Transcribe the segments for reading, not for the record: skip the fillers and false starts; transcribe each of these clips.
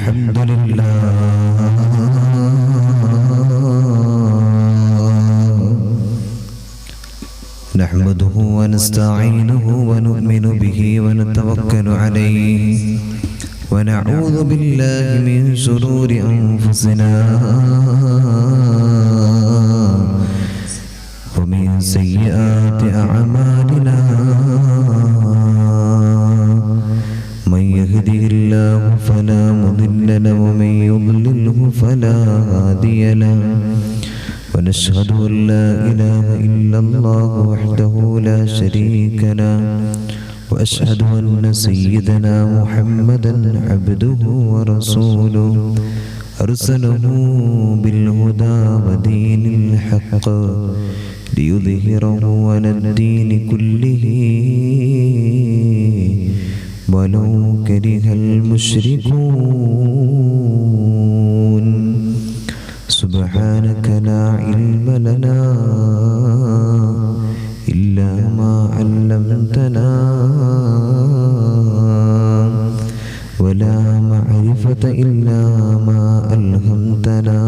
الحمد لله نحمده ونستعينه ونؤمن به ونتوكل عليه ونعوذ بالله من شرور أنفسنا ومن سيئات أعمالنا من يهده الله فلا مضل له ومن يضلله فلا هادي له ونشهد أن لا إله إلا الله وحده لا شريك له وأشهد أن سيدنا محمدا عبده ورسوله أرسله بالهدى ودين الحق ليظهره على الدين كله ولو كره المشركون سبحانك لا علم لنا إلا ما علمتنا ولا معرفة إلا ما ألهمتنا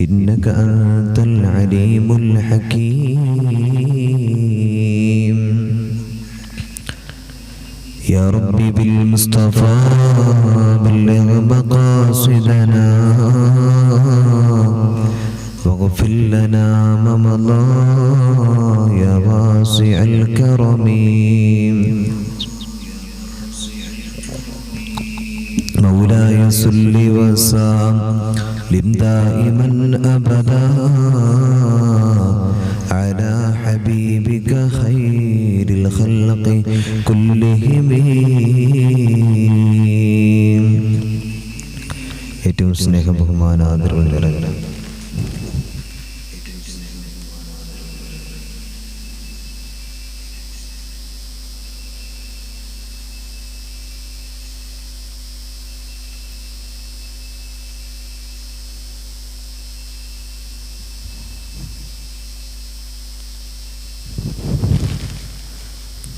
إنك أنت العليم الحكيم يا ربي بالمصطفى بلغ مقاصدنا واغفر لنا ما مضى يا واسع الكرم مولاي صل وسلم دائما أبدا على حبيبك خير الخلق كلهم ഏറ്റവും സ്നേഹ ബഹുമാന ആദരവ് നിറഞ്ഞ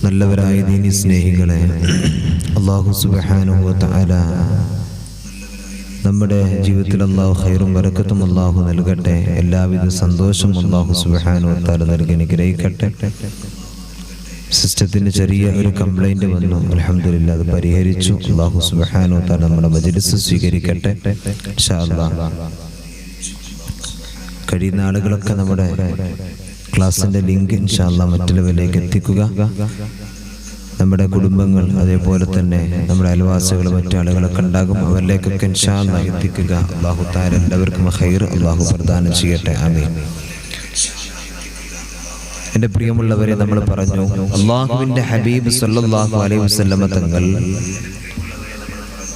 നല്ലവരായ ദീനി സ്നേഹികളെ, അല്ലാഹു സുബ്ഹാനഹു വ തആല നമ്മുടെ ജീവിതത്തിൽ അല്ലാഹു ഖൈറും ബറക്കത്തും അല്ലാഹു നൽകട്ടെ. എല്ലാവിധ സന്തോഷവും അല്ലാഹു സുബ്ഹാനഹു വ തആല നൽകി അനുഗ്രഹിക്കട്ടെ. സിസ്റ്റത്തിന് ചെറിയ ഒരു കംപ്ലൈന്റ് വന്നു, അൽഹംദുലില്ലാഹ് അത് പരിഹരിച്ചു. അല്ലാഹു സുബ്ഹാനഹു വ തആല നമ്മുടെ മജ്ലിസ് സ്വീകരിക്കട്ടെ ഇൻഷാ അല്ലാഹ്. കഴിയുന്ന ആളുകളൊക്കെ നമ്മുടെ ക്ലാസിന്റെ ലിങ്ക് ഇൻഷാ അല്ലാഹ് മറ്റുള്ളവരിലേക്ക് എത്തിക്കുക. നമ്മുടെ കുടുംബങ്ങൾ, അതേപോലെ തന്നെ നമ്മുടെ അയൽവാസികൾ, മറ്റാളുകളൊക്കെ ഉണ്ടാകും, അവരിലേക്കൊക്കെ ഇൻഷാ അല്ലാഹ് എത്തിക്കുക. അല്ലാഹു തആല എല്ലാവർക്കും ഖൈർ അല്ലാഹു പ്രദാനം ചെയ്യട്ടെ. ആമീൻ. എൻ്റെ പ്രിയമുള്ളവരെ, നമ്മൾ പറഞ്ഞു അല്ലാഹുവിൻ്റെ ഹബീബ് സല്ലല്ലാഹു അലൈഹി വസല്ലമ തങ്ങൾ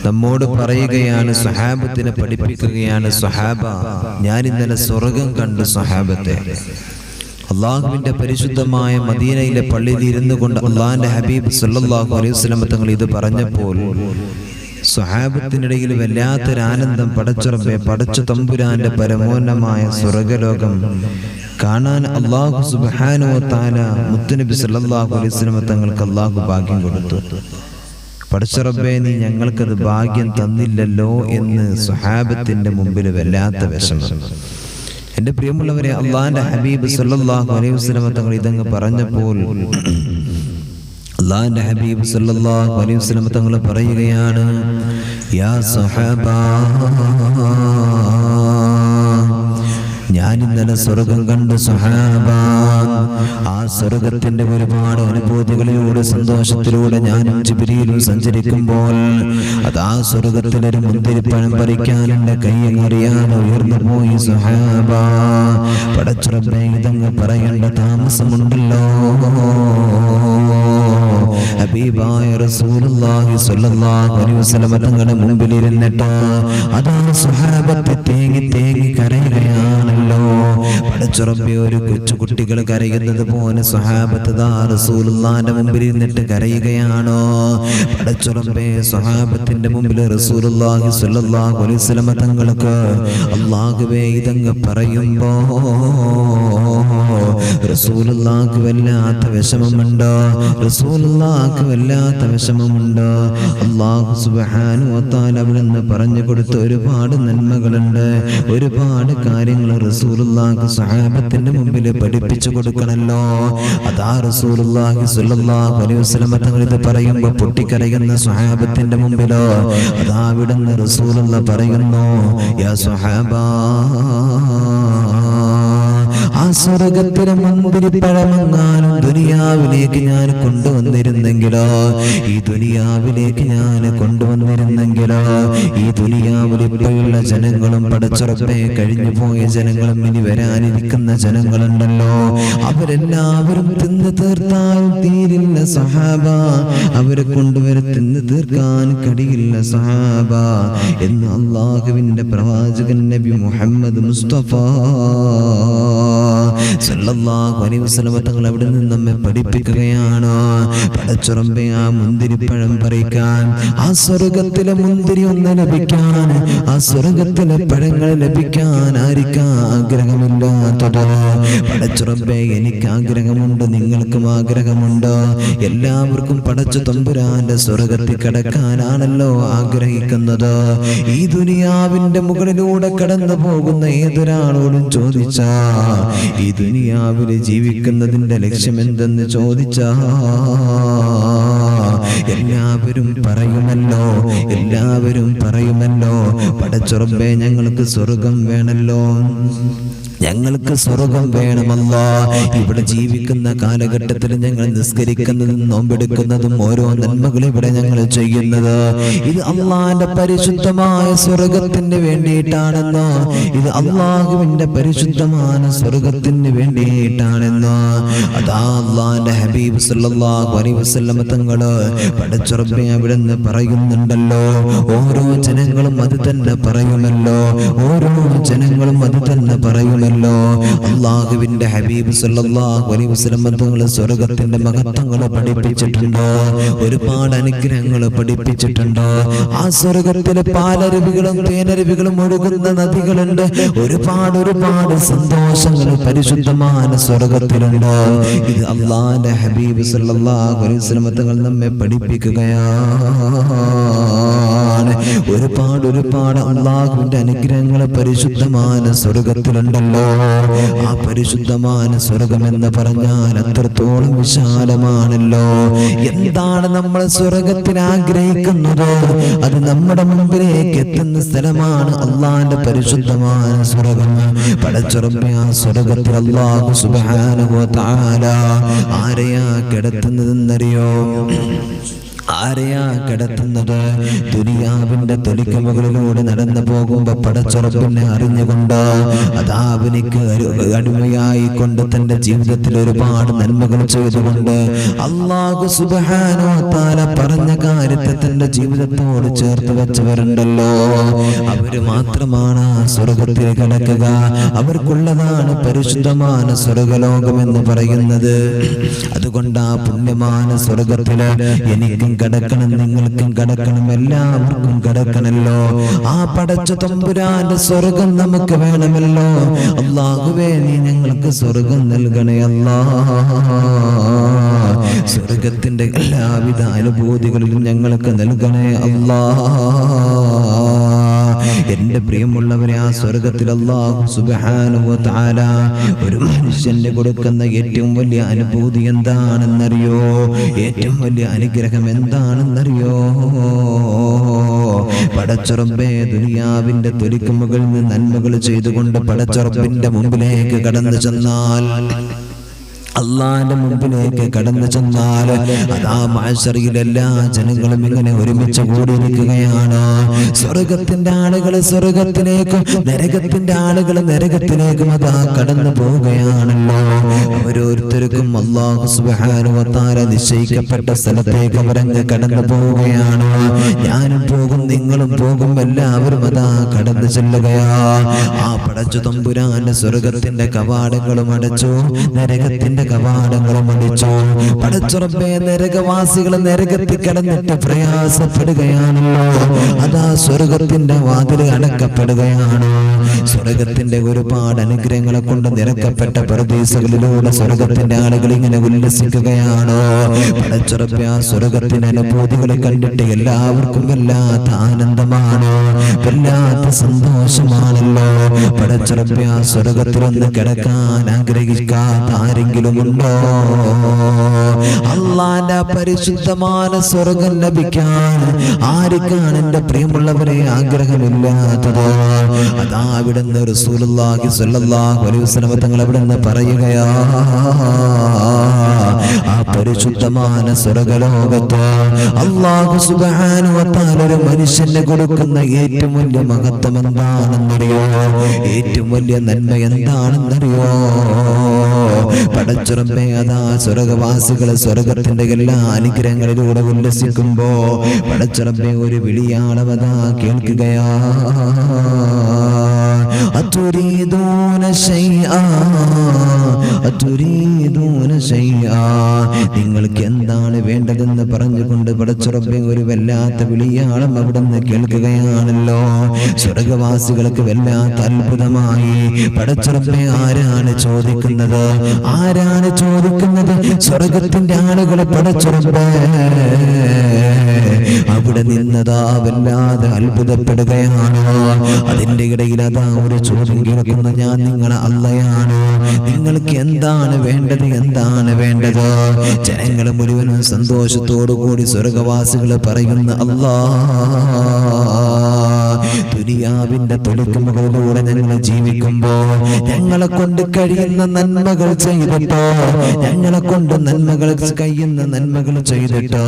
നമ്മോട് പറയുകയാണ്, സ്വഹാബത്തിനെ പഠിപ്പിക്കുകയാണ്, സ്വഹാബ ഞാൻ ഇന്നലെ സ്വർഗം കണ്ടു സ്വഹാബത്തെ. അള്ളാഹുവിൻ്റെ പരിശുദ്ധമായ മദീനയിലെ പള്ളിയിൽ ഇരുന്നു കൊണ്ട് അള്ളാഹിൻ്റെ ഹബീബ് സല്ലല്ലാഹു അലൈഹി വസല്ലം തങ്ങൾ ഇത് പറഞ്ഞപ്പോൾ സ്വഹാബത്തിനിടയിൽ വല്ലാത്തൊരാനന്ദം. പടച്ചുറബേ, പടച്ച തമ്പുരാന്റെ പരമോന്നതമായ സ്വർഗലോകം കാണാൻ അല്ലാഹു സുബ്ഹാനഹു വ തആല മുത്തുനബി സല്ലല്ലാഹു അലൈഹി വസല്ലം തങ്ങൾക്ക് അല്ലാഹു ഭാഗ്യം കൊടുത്തു. പടച്ചുറബേ, നീ ഞങ്ങൾക്കത് ഭാഗ്യം തന്നില്ലല്ലോ എന്ന് സ്വഹാബത്തിന്റെ മുമ്പിൽ വല്ലാത്ത വിഷമം. എൻ്റെ പ്രിയമുള്ളവരെ, അള്ളാഹിന്റെ ഹബീബ് സല്ലല്ലാഹു അലൈഹി വസല്ലം തങ്ങൾ ഇതങ്ങ് പറഞ്ഞപ്പോൾ അള്ളാഹിന്റെ ഹബീബ് സല്ലല്ലാഹു അലൈഹി വസല്ലം തങ്ങൾ പറയുകയാണ്, യാ സ്വഹാബാ, ഞാൻ ഇന്നലെ സ്വർഗം കണ്ടു സ്വഹാബ. ആ സ്വർഗത്തിന്റെ ഒരുപാട് അനുഭൂതികളിലൂടെ, സന്തോഷത്തിലൂടെ ഞാനും ജിബ്രീലും സഞ്ചരിക്കുമ്പോൾ അതാ സ്വർഗത്തിലൊരു മുന്തിരിപ്പഴം പറിക്കാൻ എൻ്റെ കൈയറിയാതെ ഉയർന്നു പോയി സ്വഹാബ. പടച്ചുറബേ, ഇതങ്ങ് പറയേണ്ട താമസമുണ്ടല്ലോ. ഹബീബായ റസൂലുള്ളാഹി സ്വല്ലല്ലാഹു അലൈഹി വസല്ലം തങ്ങളുടെ മുമ്പിൽ ഇരുന്നിട്ട് അതാ സ്വഹാബത്തെ തേങ്ങി തേങ്ങി കരയുകയാണല്ലോ. പടച്ചുറബേ, ഒരു കൊച്ചുകുട്ടികൾ കരയുന്നത് പോലെ സ്വഹാബത്ത് ദാ റസൂലുള്ളാഹിന്റെ മുമ്പിൽ ഇരുന്നിട്ട് കരയുകയാണോ? പടച്ചുറബേ, സ്വഹാബത്തിന്റെ മുമ്പിൽ റസൂലുള്ളാഹി സ്വല്ലല്ലാഹു അലൈഹി വസല്ലം തങ്ങൾക്ക് അല്ലാഹുവേ ഇതങ്ങ് പറയുമ്പോ റസൂലുള്ളാഹിക്ക് വല്ലാത്ത വിഷമമുണ്ടോ? റസൂലുള്ളാഹിക്ക് വല്ലാത്ത വിഷമമുണ്ടോ? അല്ലാഹു സുബ്ഹാനഹു വ തആല അവിടുന്ന് പറഞ്ഞു കൊടുത്ത ഒരുപാട് നന്മകളുണ്ട്, ഒരുപാട് കാര്യങ്ങൾ റസൂലുള്ളാഹിക്ക് സ്വഹാബത്തിന്റെ മുമ്പിൽ പഠിപ്പിച്ചു കൊടുക്കണല്ലോ. അതാ റസൂലുള്ളാഹി സ്വല്ലല്ലാഹു അലൈഹി വസല്ലം തങ്ങൾ ഇത് പറയുമ്പോൾ പൊട്ടിക്കരയുന്ന സ്വഹാബത്തിന്റെ മുമ്പിലോ അതാ അവിടുന്ന് റസൂലുള്ളാഹി പറയുന്നു, യാ സ്വഹാബാ, ആ സ്വർഗത്തിലെ മുന്തിരിപ്പഴമെങ്ങാനും ദുനിയാവിലേക്ക് ഞാൻ കൊണ്ടുവന്നിരുന്നെങ്കിലോ, ഈ ദുനിയാവിലേക്ക് ഞാൻ കൊണ്ടുവന്നിരുന്നെങ്കിലോ, ഈ ദുനിയാവിൽ ഇപ്പോഴുള്ള ജനങ്ങളും പടച്ചുറപ്പെ കഴിഞ്ഞു പോയ ജനങ്ങളും ഇനി വരാനിരിക്കുന്ന ജനങ്ങളുണ്ടല്ലോ, അവരെല്ലാവരും തിന്ന് തീർത്താലും തീരില്ല സഹാബ, അവരെ കൊണ്ടുവരെ തിന്ന് തീർക്കാൻ കഴിയില്ല സഹാബ എന്ന് അള്ളാഹുവിന്റെ പ്രവാചകൻ നബി മുഹമ്മദ് മുസ്തഫ സല്ലല്ലാഹു അലൈഹി വസല്ലം തങ്ങൾ അവിടെ നിന്ന് നമ്മെ പഠിപ്പിക്കുകയാണ്. പടച്ചുറമ്പെ ആ മുന്തിരിപ്പഴം പറിക്കാൻ, ആ സ്വർഗത്തിലെ മുന്തിരി ഒന്ന് ലഭിക്കാൻ, ആ സ്വർഗത്തിലെ പഴങ്ങൾ ലഭിക്കാൻ ആർക്കാ ആഗ്രഹമില്ലാത്തത്? പടച്ചുറമ്പെ എനിക്ക് ആഗ്രഹമുണ്ട്, നിങ്ങൾക്കും ആഗ്രഹമുണ്ട്. എല്ലാവർക്കും പടച്ചു തമ്പുരാന്റെ സ്വർഗത്തിൽ കടക്കാനാണല്ലോ ആഗ്രഹിക്കുന്നത്. ഈ ദുനിയാവിന്റെ മുകളിലൂടെ കടന്നു പോകുന്ന ഏതൊരാളോടും ചോദിച്ചാ ഈ ദുനിയാവിൽ ജീവിക്കുന്നതിന്റെ ലക്ഷ്യം എന്തെന്ന് ചോദിച്ചാ എല്ലാവരും പറയുമല്ലോ, എല്ലാവരും പറയുമല്ലോ, പടച്ചുറമ്പേ ഞങ്ങൾക്ക് സ്വർഗം വേണല്ലോ, ഞങ്ങൾക്ക് സ്വർഗം വേണമല്ലോ. ഇവിടെ ജീവിക്കുന്ന കാലഘട്ടത്തിൽ ഞങ്ങൾ നിസ്കരിക്കുന്നതും നോമ്പെടുക്കുന്നതും ഓരോ നന്മകൾ ഇവിടെ ഞങ്ങൾ ചെയ്യുന്നത് ഇത് അള്ളാന്റെ പരിശുദ്ധമായ സ്വർഗത്തിന് വേണ്ടിയിട്ടാണെന്നോ, ഇത് അള്ളാഹുവിന്റെ പരിശുദ്ധമായ സ്വർഗത്തിന് വേണ്ടിയിട്ടാണെന്നോ അതാ അള്ളാന്റെ ഹബീബ് സല്ലല്ലാഹു അലൈഹി വസല്ലം തങ്ങള് പടച്ചുറപ്പെ അവിടുന്ന് പറയുന്നുണ്ടല്ലോ. ഓരോ ജനങ്ങളും അത് തന്നെ പറയുമല്ലോ, ഓരോ ജനങ്ങളും അത് തന്നെ പറയുമല്ലോ. അള്ളാഹുവിന്റെ ഹബീബ് സല്ലല്ലാഹു അലൈഹി വസല്ലം തങ്ങൾ സ്വർഗത്തിന്റെ മഹത്വങ്ങൾ പഠിപ്പിച്ചിട്ടുണ്ടോ, ഒരുപാട് അനുഗ്രഹങ്ങൾ പഠിപ്പിച്ചിട്ടുണ്ടോ. ആ സ്വർഗത്തിലെ പാലരുവികളും തേനരുവികളും ഒഴുകുന്ന നദികളുണ്ട്, ഒരുപാട് ഒരുപാട് സന്തോഷങ്ങൾ പരിശുദ്ധമായ സ്വർഗത്തിലുണ്ട്. ഇത് അള്ളാഹുവിന്റെ ഹബീബ് സല്ലല്ലാഹു അലൈഹി വസല്ലം തങ്ങൾ നമ്മെ പഠിപ്പിക്കുകയാണ്. ഒരുപാട് ഒരുപാട് അള്ളാഹുവിന്റെ അനുഗ്രഹങ്ങൾ പരിശുദ്ധമായ സ്വർഗത്തിലുണ്ടല്ലോ. ആ പരിശുദ്ധമായ സ്വർഗം എന്ന് പറഞ്ഞാൽ അത്രത്തോളം വിശാലമാണല്ലോ. എന്താണ് നമ്മൾ സ്വർഗത്തിൽ ആഗ്രഹിക്കുന്നത്, അത് നമ്മുടെ മുമ്പിലേക്ക് എത്തുന്ന സ്ഥലമാണ് അള്ളാന്റെ പരിശുദ്ധമായ സ്വർഗം. പടച്ചുറപ്പെ ആ സ്വർഗത്തിൽ അല്ലാഹു സുബ്ഹാനഹു വ തആല ആരെയാ കിടത്തുന്നതെന്നറിയോ? ആരെയാ കിടത്തുന്നത്? ദുനിയാവിന്റെ തൊലിക്ക് മുകളിലൂടെ നടന്നു പോകുമ്പോ പടച്ചുറപ്പിനെ അറിഞ്ഞുകൊണ്ട് അതാ അവനിക്ക് അടിമയായി കൊണ്ട് തന്റെ ജീവിതത്തിൽ ഒരുപാട് നന്മകൾ ചെയ്തുകൊണ്ട് അല്ലാഹു സുബ്ഹാനഹു വ തആല പറഞ്ഞ കാര്യത്തെ തന്റെ ജീവിതത്തോട് ചേർത്ത് വെച്ചവരുണ്ടല്ലോ, അവര് മാത്രമാണ് സ്വർഗത്തിൽ കിടക്കുക. അവർക്കുള്ളതാണ് പരിശുദ്ധമായ സ്വർഗലോകം എന്ന് പറയുന്നത്. അതുകൊണ്ട് ആ പുണ്യമായ സ്വർഗത്തില് എനിക്കും കടക്കണം, നിങ്ങൾക്കും കടക്കണം, എല്ലാവർക്കും കടക്കണല്ലോ. ആ പടച്ച തമ്പുരാന്റെ സ്വർഗം നമുക്ക് വേണമല്ലോ. അല്ലാഹുവേ നീ ഞങ്ങൾക്ക് സ്വർഗം നൽകണേ അല്ലാ. സ്വർഗത്തിന്റെ എല്ലാവിധ അനുഭൂതികളിലും ഞങ്ങൾക്ക് നൽകണേ അല്ലാ. എന്റെ പ്രിയമുള്ളവരെ, ആ സ്വർഗത്തിൽ അല്ലാഹു സുബ്ഹാനഹു വ തആല ഒരു മനുഷ്യന് കൊടുക്കുന്ന ഏറ്റവും വലിയ അനുഭൂതി എന്താണെന്നറിയോ? ഏറ്റവും വലിയ അനുഗ്രഹം എന്താണെന്നറിയോ? പടച്ചുറമ്പേ ദുനിയാവിന്റെ തൊലിക്ക് മുകളിൽ നിന്ന് നന്മകൾ ചെയ്തുകൊണ്ട് പടച്ചുറപ്പിന്റെ മുമ്പിലേക്ക് കടന്നു ചെന്നാൽ, അള്ളാന്റെ മുമ്പിലേക്ക് കടന്നു ചെന്നാൽ അതാ മഹ്ശറിൽ എല്ലാ ജനങ്ങളും ഇങ്ങനെ ഒരുമിച്ച് കൂടിയിരിക്കുകയാണ്. സ്വർഗത്തിന്റെ ആളുകൾ സ്വർഗത്തിലേക്കും നരകത്തിന്റെ ആളുകൾ നരകത്തിലേക്കും അതാ കടന്നു പോവുകയാണല്ലോ. ഓരോരുത്തരും ഓരോരുത്തർക്കും അല്ലാഹു സുബ്ഹാനഹു വ തആല നിശ്ചയിക്കപ്പെട്ട സ്ഥലത്തേക്ക് അവരങ്ങ് കടന്നു പോവുകയാണ്. ഞാനും പോകും, നിങ്ങളും പോകും, എല്ലാവരും അതാ കടന്നു ചെല്ലുകയാ. ആ പടച്ചു തമ്പുരാന്റെ സ്വർഗത്തിന്റെ കവാടങ്ങളും അടച്ചു, നരകത്തിന്റെ കവാടങ്ങളും അടിച്ചു. പടച്ചു റബ്ബേ, നരകവാസികൾ നരകത്തിൽ കടന്നിട്ട് പ്രയാസപ്പെടുകയാണല്ലോ. അതാ സ്വർഗത്തിന്റെ വാതിൽ അടക്കപ്പെടുകയാണ്. സ്വർഗത്തിന്റെ ഒരുപാട് അനുഗ്രഹങ്ങളെ കൊണ്ട് നിറക്കപ്പെട്ട പ്രദേശങ്ങളിലൂടെ സ്വർഗത്തിന്റെ ആളുകൾ ഇങ്ങനെ ഉല്ലസിക്കുകയാണോ. പടച്ചു റബ്ബേ, ആ സ്വർഗത്തിന്റെ അനുഭൂതികൾ കണ്ടിട്ട് എല്ലാവർക്കും വല്ലാത്ത ആനന്ദമാണ്, വല്ലാത്ത സന്തോഷമാണല്ലോ. പടച്ചു റബ്ബേ, ആ സ്വർഗത്തിലൊന്ന് കിടക്കാൻ ആഗ്രഹിക്കാത്ത ആരെങ്കിലും ഉണ്ടോ? അല്ലാഹുവിന്റെ പരിശുദ്ധമായ സ്വർഗം ലഭിക്കാൻ ആർക്കാണ് എന്റെ പ്രിയമുള്ളവരെ ആഗ്രഹമില്ലാത്തത്? അതാ അവിടുന്ന് റസൂലുള്ളാഹി സ്വല്ലല്ലാഹു അലൈഹി വസല്ലം തങ്ങൾ അവിടുന്ന് പറയുകയാ, ആ പരിശുദ്ധമായ സ്വർഗലോകത്ത് അല്ലാഹു സുബ്ഹാനഹു വ തആല ഒരു മനുഷ്യന് കൊടുക്കുന്ന ഏറ്റവും വലിയ മഹത്വം എന്താണെന്നറിയോ? ഏറ്റവും വലിയ നന്മ എന്താണെന്നറിയോ? പടച്ച റബ്ബേ, അതാ സ്വർഗവാസികളെ സ്വർഗത്തിന്റെ എല്ലാ അനുഗ്രഹങ്ങളിലൂടെ ഉല്ലസിക്കുമ്പോ പടച്ച റബ്ബേ ഒരു വിളിയാളവതാ കേൾക്കുകയാ, അതുരീദൂന ശൈആ അതുരീദൂന ശൈആ, നിങ്ങൾക്ക് എന്താണ് വേണ്ടതെന്ന് പറഞ്ഞുകൊണ്ട് പടച്ച റബ്ബേ ഒരു വല്ലാത്ത വിളിയാളം അവിടുന്ന് കേൾക്കുകയാണല്ലോ. സ്വർഗവാസികൾക്ക് വല്ലാത്ത അത്ഭുതമായി. പടച്ച റബ്ബേ, ആരാണ് ചോദിക്കുന്നത്? ആരാണ് ചോദിക്കുന്നത്? സ്വർഗത്തിന്റെ ആളുകളെ പടച്ച റബ്ബേ അവിടെ നിന്നതാ വല്ലാതെ അത്ഭുതപ്പെടുകയാണ്. അതിന്റെ ഇടയിൽ അതാ ഒരു ചോദ്യം കേൾക്കുന്ന, ഞാൻ നിങ്ങളെ അള്ളയാണ്, നിങ്ങൾക്ക് എന്താണ് വേണ്ടത്? എന്താണ് വേണ്ടത്? ജനങ്ങൾ മുഴുവനും സന്തോഷത്തോടു കൂടി സ്വർഗവാസികൾ പറയുന്ന, അല്ലാ, ദുനിയാവിന്റെ തൊടുക്കുമുകളിലൂടെ ഞങ്ങൾ ജീവിക്കുമ്പോ ഞങ്ങളെ കൊണ്ട് കഴിയുന്ന നന്മകൾ ചെയ്തിട്ടോ, ഞങ്ങളെ കൊണ്ട് നന്മകൾ കഴിയുന്ന നന്മകൾ ചെയ്തിട്ടോ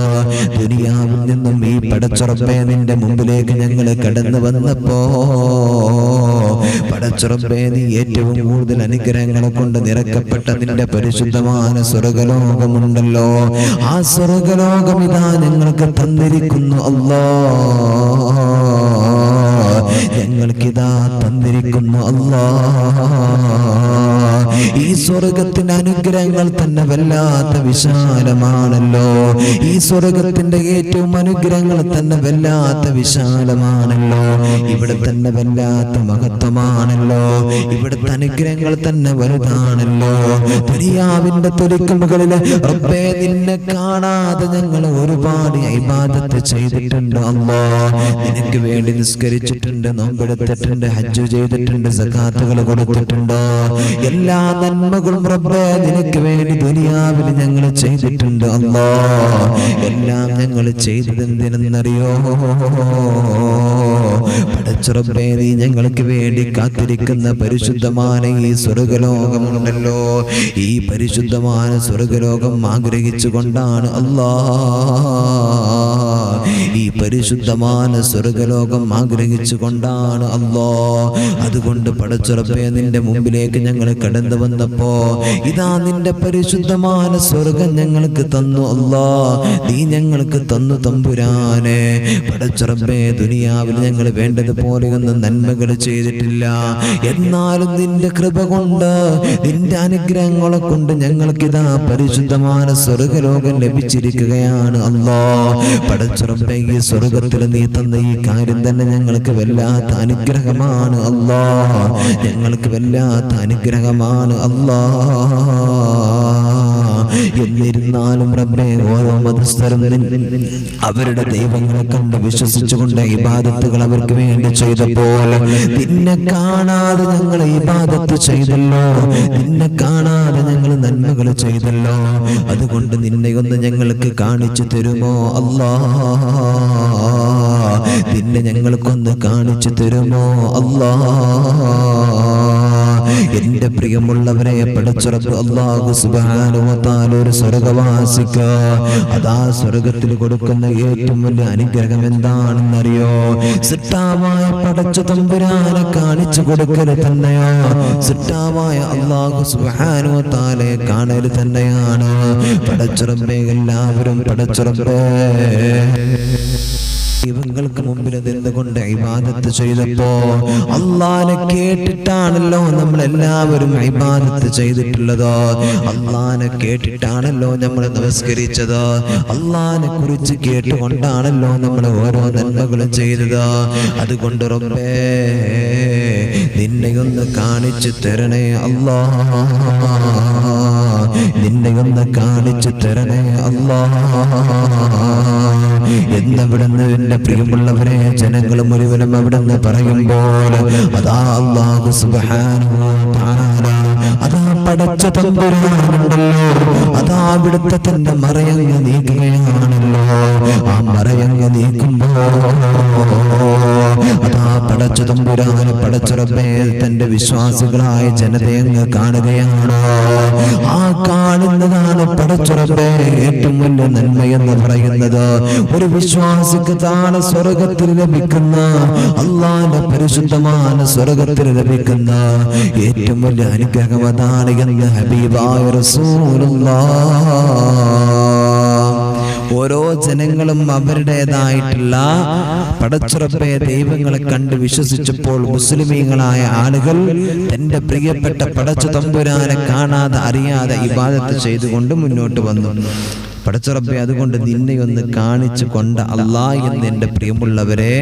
ദുനിയാവിൽ നിന്നും ഈ പടച്ച റബ്ബേ നിന്റെ മുമ്പിലേക്ക് ഞങ്ങൾ കടന്നു വന്നപ്പോ പടച്ച റബ്ബേ നീ ഏറ്റവും കൂടുതൽ അനുഗ്രഹങ്ങളെ കൊണ്ട് നിറക്കപ്പെട്ട നിന്റെ പരിശുദ്ധമായ സ്വർഗലോകമുണ്ടല്ലോ, ആ സ്വർഗലോകം ഇതാ ഞങ്ങൾക്ക് തന്നിരിക്കുന്നു അല്ലാ, ഞങ്ങൾക്കിതാ തന്നിരിക്കുന്നു അല്ലാ. ഈ സ്വർഗത്തിന്റെ അനുഗ്രഹങ്ങൾ തന്നെ വല്ലാത്ത വിശാലമാണല്ലോ. ഈ സ്വർഗത്തിന്റെ ഏറ്റവും അനുഗ്രഹങ്ങൾ തന്നെ വല്ലാത്ത വിശാലമാണല്ലോ. ഇവിടെ തന്നെ വല്ലാത്ത മഹത്വമാണല്ലോ. ഇവിടുത്തെ അനുഗ്രഹങ്ങൾ തന്നെ വലുതാണല്ലോ. ദുനിയാവിന്റെ തൊലിക്കുമുകളില് റബ്ബേ നിന്നെ കാണാതെ ഞങ്ങൾ ഒരുപാട് ഇബാദത്ത് ചെയ്തിട്ടുണ്ട് അല്ലാ. നിനക്ക് വേണ്ടി നിസ്കരിച്ചിട്ടുണ്ട്, നോമ്പെടുത്തിട്ടുണ്ട്, ഹജ്ജ് ചെയ്തിട്ടുണ്ട്, സകാത്തുകൾ കൊടുത്തിട്ടുണ്ട്. എല്ലാ നന്മകളും റബ്ബേ നിനക്ക് വേണ്ടി ദുനിയാവിൽ ഞങ്ങൾ ചെയ്തിട്ടുണ്ട് അല്ലാ. എല്ലാം ഞങ്ങൾ ചെയ്തത് എന്തിനെന്നറിയോ? പടച്ച റബ്ബേ നീ ഞങ്ങൾക്ക് വേണ്ടി കാത്തിരിക്കുന്ന പരിശുദ്ധമായ ഈ സ്വർഗലോകമുണ്ടല്ലോ, ഈ പരിശുദ്ധമായ സ്വർഗലോകം ആഗ്രഹിച്ചുകൊണ്ടാണ് അല്ലാ, ഈ പരിശുദ്ധമായ സ്വർഗലോകം ആഗ്രഹിച്ചുകൊണ്ടാണ് അല്ലാ. അതുകൊണ്ട് പടച്ച റബ്ബേ നിന്റെ മുമ്പിലേക്ക് ഞങ്ങൾ കടന്നു വന്നപ്പോ ഇതാ നിന്റെ പരിശുദ്ധമായ സ്വർഗം ഞങ്ങൾക്ക് തന്നു അല്ലാ. നീ ഞങ്ങൾക്ക് തന്നു തമ്പുരാനെ. പടച്ച റബ്ബേ ദുനിയാവിൽ ഞങ്ങൾ വേണ്ടതുപോലെ ഒന്നും നന്മകൾ ചെയ്തിട്ടില്ല, എന്നാലും നിന്റെ കൃപ കൊണ്ട് നിന്റെ അനുഗ്രഹങ്ങളെ കൊണ്ട് ഞങ്ങൾക്കിതാ പരിശുദ്ധമായ സ്വർഗലോകം ലഭിച്ചിരിക്കുകയാണ് അല്ലാ. പടച്ച റബ്ബേ ഈ സ്വർഗത്തിൽ നീ തന്ന ഈ കാര്യം തന്നെ ഞങ്ങൾക്ക് വല്ലാത്ത അനുഗ്രഹമാണ് അല്ലാ, ഞങ്ങൾക്ക് വല്ലാത്ത അനുഗ്രഹമാണ് അല്ലാ. എന്നിരുന്നാലും റബ്ബേ ഓരോ മതസ്ഥരും അവരുടെ ദൈവങ്ങളെ കണ്ട് വിശ്വസിച്ചുകൊണ്ട് ഇബാദത്തുകൾ അവർക്ക് വേണ്ടി ചെയ്തപ്പോൾ നിന്നെ കാണാതെ ഞങ്ങൾ ഇബാദത്ത് ചെയ്തല്ലോ, നിന്നെ കാണാതെ ഞങ്ങൾ നന്മകൾ ചെയ്തല്ലോ. അതുകൊണ്ട് നിന്നെ ഒന്ന് ഞങ്ങൾക്ക് കാണിച്ചു തരുമോ അല്ലാ? നിന്നെ ഞങ്ങൾക്കൊന്ന് കാണിച്ചു തരുമോ അല്ലാ? എന്റെ പ്രിയമുള്ളവരെ, പടച്ചറബ് അല്ലാഹു സുബ്ഹാനഹു വ തആല ഒരു സ്വർഗ്ഗവാസിക്ക് അതാ സ്വർഗ്ഗത്തിൽ കൊടുക്കുന്ന ഏറ്റവും വലിയ അനുഗ്രഹം എന്താണെന്നറിയോ? സിട്ടാവായ പടച്ച തമ്പുരാനെ കാണിച്ചു കൊടുക്കൽ തന്നെയോ? സിട്ടാവായ അല്ലാഹു സുബ്ഹാനഹു വ തആലയെ കാണൽ തന്നെയാണ്. പടച്ചറബേ, എല്ലാവരും പടച്ചറബേ ദൈവങ്ങൾക്ക് മുമ്പിൽ നിന്നുകൊണ്ട് ഇബാദത്ത് ചെയ്തപ്പോ അല്ലാഹനെ കേട്ടിട്ടാണല്ലോ നമ്മൾ എല്ലാവരും ഇബാദത്ത് ചെയ്തിട്ടുള്ളത്. അല്ലാഹനെ കേട്ടിട്ടാണല്ലോ നമ്മൾ നമസ്കരിച്ചത്. അല്ലാഹനെ കുറിച്ച് കേട്ടുകൊണ്ടാണല്ലോ നമ്മൾ ഓരോ നന്മകളും ചെയ്തത്. അതുകൊണ്ട് റബ്ബേ, നിന്നെ ഒന്ന് കാണിച്ചു തരണേ അല്ലാഹ്, നിന്നെ ഒന്ന് കാണിച്ചു തരണേ അല്ലാഹ് എന്നവിടുന്ന് എന്റെ പ്രിയമുള്ളവരെ ജനങ്ങൾ മുഴുവനും അവിടുന്ന് പറയുമ്പോൾ അതാ അല്ലാഹു സുബ്ഹാനഹു വ തആല അതാ പടച്ച തമ്പുരാനുണ്ടല്ലോ, അതാ അവിടുത്തെ തന്റെ മറയങ്ങ് നീക്കുകയാണല്ലോ. ആ മറയങ്ങ് നീക്കുമ്പോ അതാ പടച്ച തമ്പുരാന് പടച്ച റബ്ബേ തന്റെ വിശ്വാസികളായ ജനതയങ്ങ് കാണുകയാണ്. ആ കാണുന്നതാണ് പടച്ച റബ്ബേ ഏറ്റവും വലിയ നന്മയെന്ന് പറയുന്നത്. ഒരു വിശ്വാസിക്ക് താഴെ സ്വർഗത്തിൽ ലഭിക്കുന്ന അല്ലാഹുവിന്റെ പരിശുദ്ധമായ സ്വർഗത്തിൽ ലഭിക്കുന്ന ഏറ്റവും വലിയ അനുഗ്രഹം അതാണ് എന്ന് ഹബീബായ റസൂലുള്ളാഹ്. ഓരോ ജനങ്ങളും അവരുടേതായിട്ടുള്ള പടച്ചുറപ്പെ ദൈവങ്ങളെ കണ്ട് വിശ്വസിച്ചപ്പോൾ മുസ്ലിമീങ്ങളായ ആളുകൾ തന്റെ പ്രിയപ്പെട്ട പടച്ച തമ്പുരാനെ കാണാതെ അറിയാതെ ഇബാദത്ത് ചെയ്തുകൊണ്ട് മുന്നോട്ട് വന്നു. പടച്ചുറപ്പെ, അതുകൊണ്ട് നിന്നെ ഒന്ന് കാണിച്ചു കൊണ്ട് അല്ലാഹ് എന്ന് എന്റെ പ്രിയമുള്ളവരെ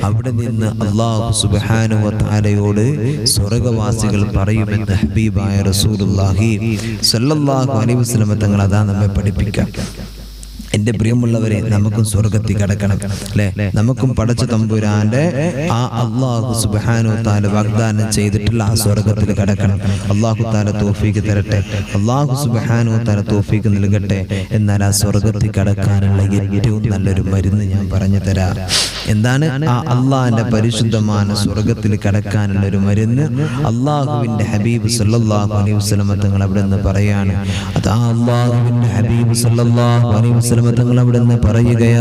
അവിടെ നിന്ന് അല്ലാഹു സുബ്ഹാനഹു വ തആലയോട് സ്വർഗ്ഗവാസികൾ പറയുമെന്ന് ഹബീബായ റസൂലുള്ളാഹി സ്വല്ലല്ലാഹു അലൈഹി വസല്ലം തങ്ങൾ അതാ നമ്മെ പഠിപ്പിക്കാം. എന്റെ പ്രിയമുള്ളവരെ, നമുക്കും സ്വർഗത്തിൽ കടക്കണം അല്ലെ? നമുക്കും പടച്ച തമ്പുരാന്റെ ആ അല്ലാഹു സുബ്ഹാനഹു വ തആല വാഗ്ദാനം ചെയ്തിട്ടുള്ള ആ സ്വർഗത്തിൽ കടക്കണം. അല്ലാഹു തആല തൗഫീഖ് തരട്ടെ, അല്ലാഹു സുബ്ഹാനഹു വ തആല തൗഫീഖ് നൽകട്ടെ. എന്നാൽ ആ സ്വർഗത്തിൽ കടക്കാനുള്ള ഏറ്റവും നല്ലൊരു മരുന്ന് ഞാൻ പറഞ്ഞു തരാം. എന്താണ് ആ അല്ലാഹുവിന്റെ പരിശുദ്ധമായ സ്വർഗത്തിൽ കടക്കാനുള്ള ഒരു മരുന്ന്? അല്ലാഹുവിന്റെ ഹബീബ് സല്ലല്ലാഹു അലൈഹി വസല്ലം തങ്ങൾ അവിടെ നിന്ന് പറയാണ്. അതാ അല്ലാഹുവിന്റെ ഹബീബ് സല്ലല്ലാഹു അലൈഹി വസല്ലം തങ്ങൾ അവിടെ നിന്ന് പറയുകയാണ്,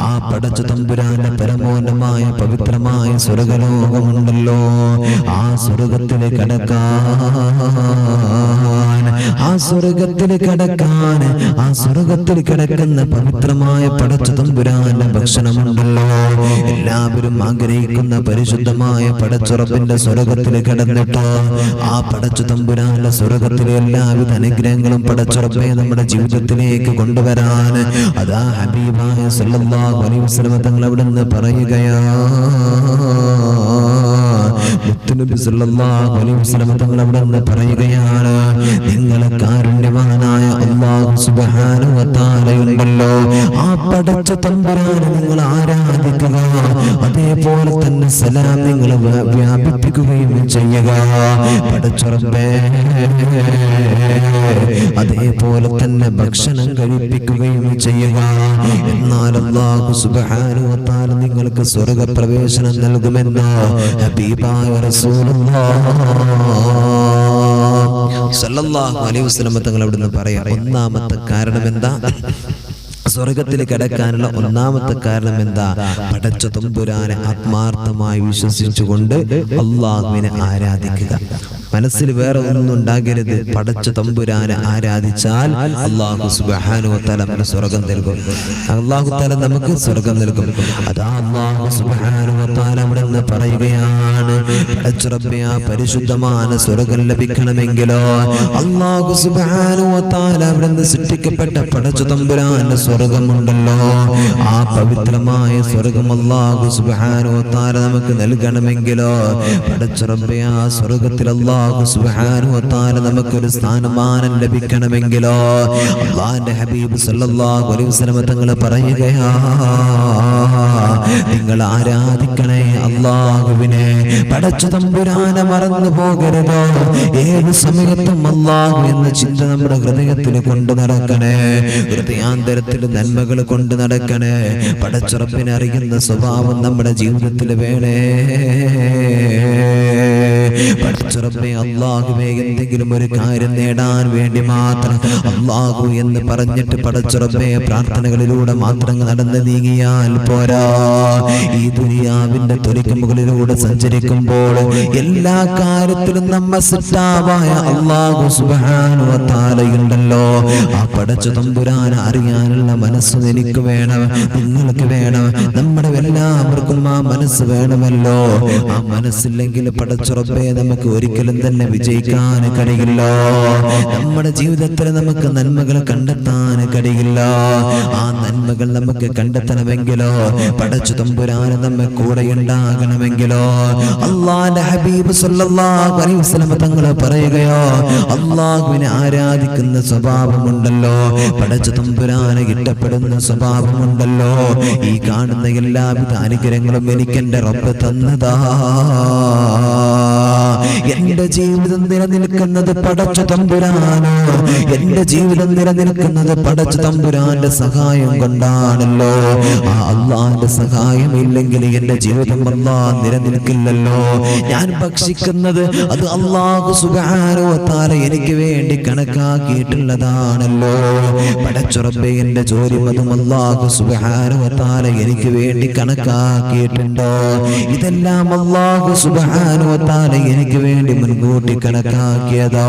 ആ പടച്ച തമ്പുരാന്റെ പരമോന്നതമായ പവിത്രമായ സ്വർഗ്ഗലോകമുണ്ടല്ലോ, ആ സ്വർഗ്ഗത്തിൽ കടക്കാൻ, ആ സ്വർഗ്ഗത്തിൽ കടക്കാൻ, ആ സ്വർഗ്ഗത്തിൽ കിടക്കുന്ന പവിത്രമായ പടച്ച തമ്പുരാന്റെ ഭക്ഷണമുണ്ടല്ലോ, എല്ലാവരും ആഗ്രഹിക്കുന്ന പരിശുദ്ധമായ പടച്ചുറപ്പിന്റെ സ്വർഗ്ഗത്തിൽ കിടന്നിട്ട് ആ പടച്ച തമ്പുരാന്റെ സ്വർഗ്ഗത്തിലെ എല്ലാവിധ അനുഗ്രഹങ്ങളും പടച്ചുറപ്പെ നമ്മുടെ ജീവിതത്തിലേക്ക് കൊണ്ടുവരാൻ അതാ ഹബീബായ സല്ലല്ലാഹു അലൈഹി വസല്ലം തങ്ങൾ അവിടെ നിന്ന് പറയുകയാണ്. മുത്തുനബി സല്ലല്ലാഹു അലൈഹി വസല്ലം തങ്ങൾ അവിടെ നിന്ന് പറയുകയാണ്, നിങ്ങളെ കാരുണ്യവാനായ അല്ലാഹു സുബ്ഹാനഹു വ തആലയുണ്ടല്ലോ, ആ പടച്ച തമ്പുരാനെ നിങ്ങൾ ആരാധിക്കുക, അതേപോലെ തന്നെ സലാം നിങ്ങൾ വ്യാപിപ്പിക്കുകയും ചെയ്യുക. പടച്ച റബ്ബേ, അതേപോലെ തന്നെ ഭക്ഷണം കഴിപ്പിക്കുകയും ചെയ്യുക. എന്നാൽ അല്ലാഹു സുബ്ഹാനഹു വ തആല നിങ്ങൾക്ക് സ്വർഗ്ഗപ്രവേശനം നൽകുമെന്ന് ഹബീബായ റസൂലുള്ളാഹി സല്ലല്ലാഹു അലൈഹി വസല്ലം തങ്ങൾ അവിടുന്ന് പറയാം. ഒന്നാമത്തെ കാരണം എന്താ? സ്വർഗത്തിൽ കിടക്കാനുള്ള ഒന്നാമത്തെ കാരണം എന്താ? പടച്ച തമ്പുരാനെ ആത്മാർത്ഥമായി വിശ്വസിച്ചുകൊണ്ട് അല്ലാഹുവിനെ ആരാധിക്കുക. മനസ്സിൽ വേറെ ഒന്നും ഉണ്ടാകരുത്. പടച്ച തമ്പുരാനെ ആരാധിച്ചാൽ അല്ലാഹു സുബ്ഹാനഹു വ തആല നമുക്ക് സ്വർഗ്ഗം നൽകും. അല്ലാഹു തആല നമുക്ക് സ്വർഗ്ഗം നൽകും. അതാ അല്ലാഹു സുബ്ഹാനഹു വ തആല അവിടെ നിന്ന് പറയുകയാണ്, പടച്ച റബ്ബേ, ആ പരിശുദ്ധമായ സ്വർഗ്ഗം ലഭിക്കണമെങ്കിലോ അല്ലാഹു സുബ്ഹാനഹു വ തആല അവിടെ നിന്ന് സൃഷ്ടിക്കപ്പെട്ട പടച്ച തമ്പുരാന്റെ സ്വർഗ്ഗമുണ്ടല്ലോ, ആ പവിത്രമായ സ്വർഗ്ഗം അല്ലാഹു സുബ്ഹാനഹു വ തആല നമുക്ക് നൽകണമെങ്കിലോ പടച്ച റബ്ബേ, ആ സ്വർഗ്ഗത്തിൽ അല്ലാഹു അല്ലാഹു സുബ്ഹാനഹു വ തആല നമുക്കൊരു സ്ഥാനമാനം ലഭിക്കണമെങ്കിലോ അല്ലാഹുവിന്റെ ഹബീബ് സല്ലല്ലാഹു അലൈഹി വസല്ലം തങ്ങൾ പറയുകയാ, നിങ്ങൾ ആരാധിക്കണേ അല്ലാഹുവിനെ, പടച്ച തമ്പുരാനെ മറന്നു പോകരുതോ. ഏത് സമയത്തും അല്ലാഹു എന്ന ചിന്ത നമ്മുടെ ഹൃദയത്തിൽ കൊണ്ട് നടക്കണേ, ഹൃദയാന്തരത്തിൽ നന്മകൾ കൊണ്ട് നടക്കണേ. പടച്ച റബ്ബിനെ അറിയുന്ന സ്വഭാവം നമ്മുടെ ജീവിതത്തിൽ വേണേ. പടച്ച റബ്ബേ, അല്ലാഹുവേ, എന്തെങ്കിലും ഒരു കാര്യം നേടാൻ വേണ്ടി മാത്രം അല്ലാഹു എന്ന് പറഞ്ഞിട്ട് പടച്ച റബ്ബേ പ്രാർത്ഥനകളിലൂടെ മാത്രം നടന്ന് നീങ്ങിയാൽ പോരാ. ഈ ദുനിയാവിന്റെ തൊലിക്കമ്പുകളിലൂടെ സഞ്ചരിക്കുമ്പോൾ എല്ലാ കാര്യത്തിലും നമ്മെ സിട്ടാവായ അല്ലാഹു സുബ്ഹാനഹു വ തആലയുണ്ടല്ലോ. ആ പടച്ച തമ്പുരാനെ അറിയാനുള്ള മനസ്സ് എനിക്ക് വേണം, നിങ്ങൾക്ക് വേണം, നമ്മുടെ എല്ലാവർക്കും ആ മനസ്സ് വേണമല്ലോ. ആ മനസ്സില്ലെങ്കിൽ പടച്ച റബ്ബേ നമുക്ക് ഒരിക്കലും തന്നെ വിജയിക്കാൻ കഴിയില്ല. നമ്മുടെ ജീവിതത്തിൽ നമുക്ക് നന്മകൾ കണ്ടെത്താൻ കഴിയില്ല. ആ നന്മകൾ നമുക്ക് കണ്ടെത്തണമെങ്കിലോ പടച്ച തമ്പുരാനെ നമ്മെ കൂടെ ഉണ്ടാകണമെങ്കിലോ അല്ലാഹുവിന്റെ ഹബീബ് സല്ലല്ലാഹു അലൈഹി വസല്ലം തങ്ങൾ പറയുകയോ, അല്ലാഹുവിനെ ആരാധിക്കുന്ന സ്വഭാവമുണ്ടല്ലോ, പടച്ച തമ്പുരാനെ ഇഷ്ടപ്പെടുന്ന സ്വഭാവമുണ്ടല്ലോ, ഈ കാണുന്ന എല്ലാവിധ അനുഗ്രഹങ്ങളും എനിക്ക് എന്റെ റബ്ബ് തന്നതാ. എന്റെ ജീവിതം നിലനിൽക്കുന്നത് പടച്ച തമ്പുരാനോ, എന്റെ ജീവിതം നിലനിൽക്കുന്നത് പടച്ച തമ്പുരാന്റെ സഹായം കൊണ്ടാണല്ലോ. ആ അല്ലാഹുവിന്റെ സഹായം ഇല്ലെങ്കിൽ എന്റെ ജീവിതം അല്ലാഹ് നിലനിൽക്കില്ലല്ലോ. ഞാൻ ഭക്ഷിക്കുന്നത് അത് അല്ലാഹു സുബ്ഹാനഹു വ തആല എനിക്ക് വേണ്ടി കണക്കാക്കിയിട്ടുള്ളതാണല്ലോ. പടച്ച റബ്ബേ, എന്റെ ജോലി അതും അല്ലാഹു സുബ്ഹാനഹു വ തആല എനിക്ക് വേണ്ടി കണക്കാക്കിയിട്ടുണ്ടോ. ഇതെല്ലാം അല്ലാഹു സുബ്ഹാനഹു വ തആല എനിക്ക് വേണ്ടി മുൻകൂട്ടി കണക്കാക്കിയതോ.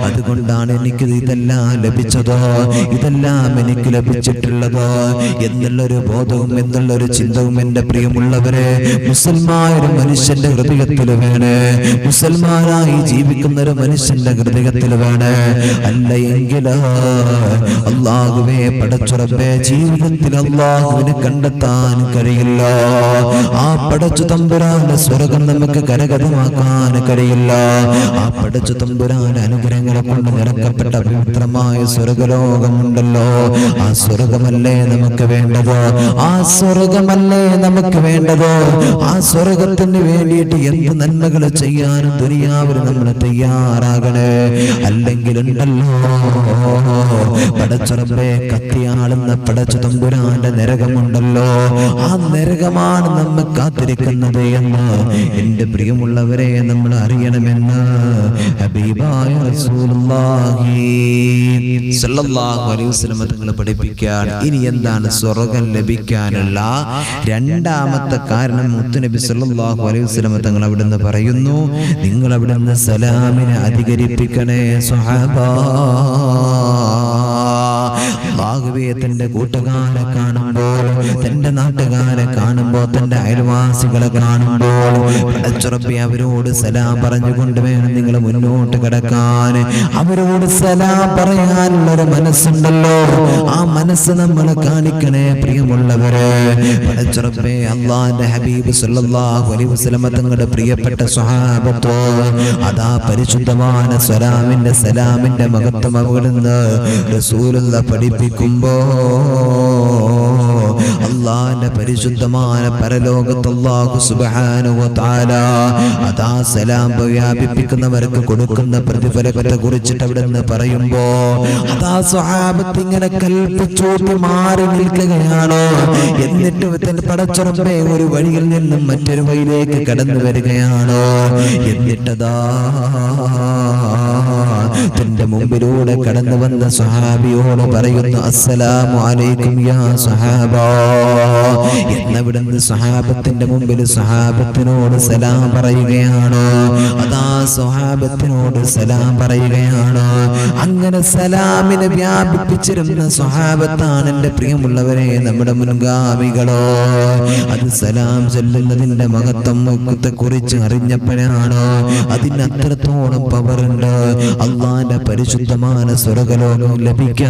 അതുകൊണ്ടാണ് എനിക്ക് ഇതെല്ലാം ലഭിച്ചതോ, ഇതെല്ലാം എനിക്ക് ലഭിച്ചിട്ടുള്ളതോ എന്നുള്ളൊരു ബോധവും എന്നുള്ളൊരു ചിന്തവും എന്റെ പ്രിയമുള്ളവരെ മുസൽമാൻ ഒരു മനുഷ്യന്റെ ഹൃദയത്തിൽ വേണേ. മുസൽമാനായി ജീവിക്കുന്ന ഒരു മനുഷ്യന്റെ ഹൃദയത്തിൽ വേണേ. അല്ല എങ്കിലോ അല്ലാഹുവേ പടച്ച റബ്ബേ, ജീവിതത്തിൽ അല്ലാഹുവിനെ കണ്ടെത്താൻ കഴിയില്ല. ആ പടച്ച തമ്പുരാന്റെ സ്വർഗം നമുക്ക് കരഗതമാക്കാൻ കഴിയില്ല. ആ പടച്ച തമ്പുരാന്റെ അനുഗ്രഹങ്ങളെ കൊണ്ട് നിറക്കപ്പെട്ട പവിത്രമായ സ്വർഗലോകമുണ്ടല്ലോ. ആ സ്വർഗമല്ലേ നമുക്ക് വേണ്ടത്, ആ സ്വർഗമല്ലേ നമുക്ക് വേണ്ടത്. ആ സ്വർഗത്തിന് വേണ്ടിയിട്ട് എന്ത് നന്മകൾ ചെയ്യാനും ദുനിയാവിൽ നമ്മൾ തയ്യാറാകണേ. അല്ലെങ്കിൽ ഉണ്ടല്ലോ പടച്ച റബ്ബേ, കത്തിയാളുന്ന പടച്ച തമ്പുരാന്റെ നരകമുണ്ടല്ലോ, ആ നരകമാണ് നമ്മെ കാത്തിരിക്കുന്നത് എന്ന് എന്റെ പ്രിയമുള്ളവരെ നമ്മൾ അറിയണമെന്ന് ഹബീബായ റസൂലുള്ളാഹി സ്വല്ലല്ലാഹു അലൈഹി വസല്ലം തങ്ങൾ പഠിപ്പിക്കുകയാണ്. ഇനി എന്താണ് സ്വർഗ്ഗം ലഭിക്കാനുള്ള രണ്ടാമത്തെ കാരണം? മുത്തുനബി സ്വല്ലല്ലാഹു അലൈഹി വസല്ലം തങ്ങൾ അവിടുന്ന് പറയുന്നു, നിങ്ങൾ അവിടുന്ന് സലാമിനെ അധികരിപ്പിക്കണേ സ്വഹാബാ. അല്ലാഹുവേ, തന്റെ കൂട്ടുകാരെ കാണുമ്പോൾ, തന്റെ നാട്ടുകാരെ കാണുമ്പോൾ, തന്റെ അയൽവാസികളെ കാണുമ്പോൾ പടച്ച റബ്ബേ അവരോട് സലാം പറഞ്ഞുകൊണ്ട് വേണം നിങ്ങൾ മുന്നോട്ട് കിടക്കാൻ. അവരോട് സലാം പറയാനുള്ളൊരു മനസ്സുണ്ടല്ലോ, ആ മനസ്സ് നമ്മൾ കാണിക്കണേ പ്രിയമുള്ളവരെ. പടച്ച റബ്ബേ, അല്ലാഹുവിന്റെ ഹബീബ് സല്ലല്ലാഹു അലൈഹി വസല്ലം തങ്ങളുടെ പ്രിയപ്പെട്ട സ്വഹാബത്തോ അതാ പരിശുദ്ധമായ സലാമിന്റെ മഹത്വം അവിടുന്ന് റസൂലുള്ളാഹി പഠിപ്പിക്കുമ്പോ അല്ലാഹുവിന്റെ പരിശുദ്ധമായ പരലോകത്ത് അല്ലാഹു സുബ്ഹാനഹു വ തആല അതാ സലാം വ്യാപിപ്പിക്കുന്നവർക്ക് കൊടുക്കുന്ന പ്രതിഫലത്തെ കുറിച്ചിട്ട് അവിടുന്ന് പറയുമ്പോ അതാ സ്വഹാബത്ത് ഇങ്ങനെ കൽപ്പിച്ചോട്ട് മാറി നിൽക്കുകയാണ്. എന്നിട്ട് തന്റെ പടച്ച റബ്ബേ ഒരു വഴിയിൽ നിന്നും മറ്റൊരു വഴിയിലേക്ക് കടന്നു വരികയാണ്. എന്നിട്ടതാ തന്റെ മുമ്പിലൂടെ കടന്നു വന്ന സ്വഹാബിയോട് പറയുന്നു, അസ്സലാമു അലൈക്കും യാ സ്വഹാബ. എന്നവിടുന്ന് സ്വഹാബത്തിന്റെ മുമ്പിൽ സ്വഹാബത്തിനോട് സലാം പറയുകയാണ്. അതാ സ്വഹാബത്തിനോട് സലാം പറയുകയാണ്. അങ്ങനെ സലാമിനെ വ്യാപിപ്പിച്ചിരുന്ന സ്വഹാബത്താണ് എന്റെ പ്രിയമുള്ളവരെ നമ്മുടെ മുൻഗാമികളോ. അത് സലാം ചൊല്ലുന്നതിന്റെ മഹത്വത്തെ കുറിച്ച് അറിഞ്ഞപ്പോഴാണ് അതിനത്രത്തോളം പവറുണ്ട്. അള്ളാന്റെ പരിശുദ്ധമായ സ്വർഗ്ഗലോകം ലഭിക്കാൻ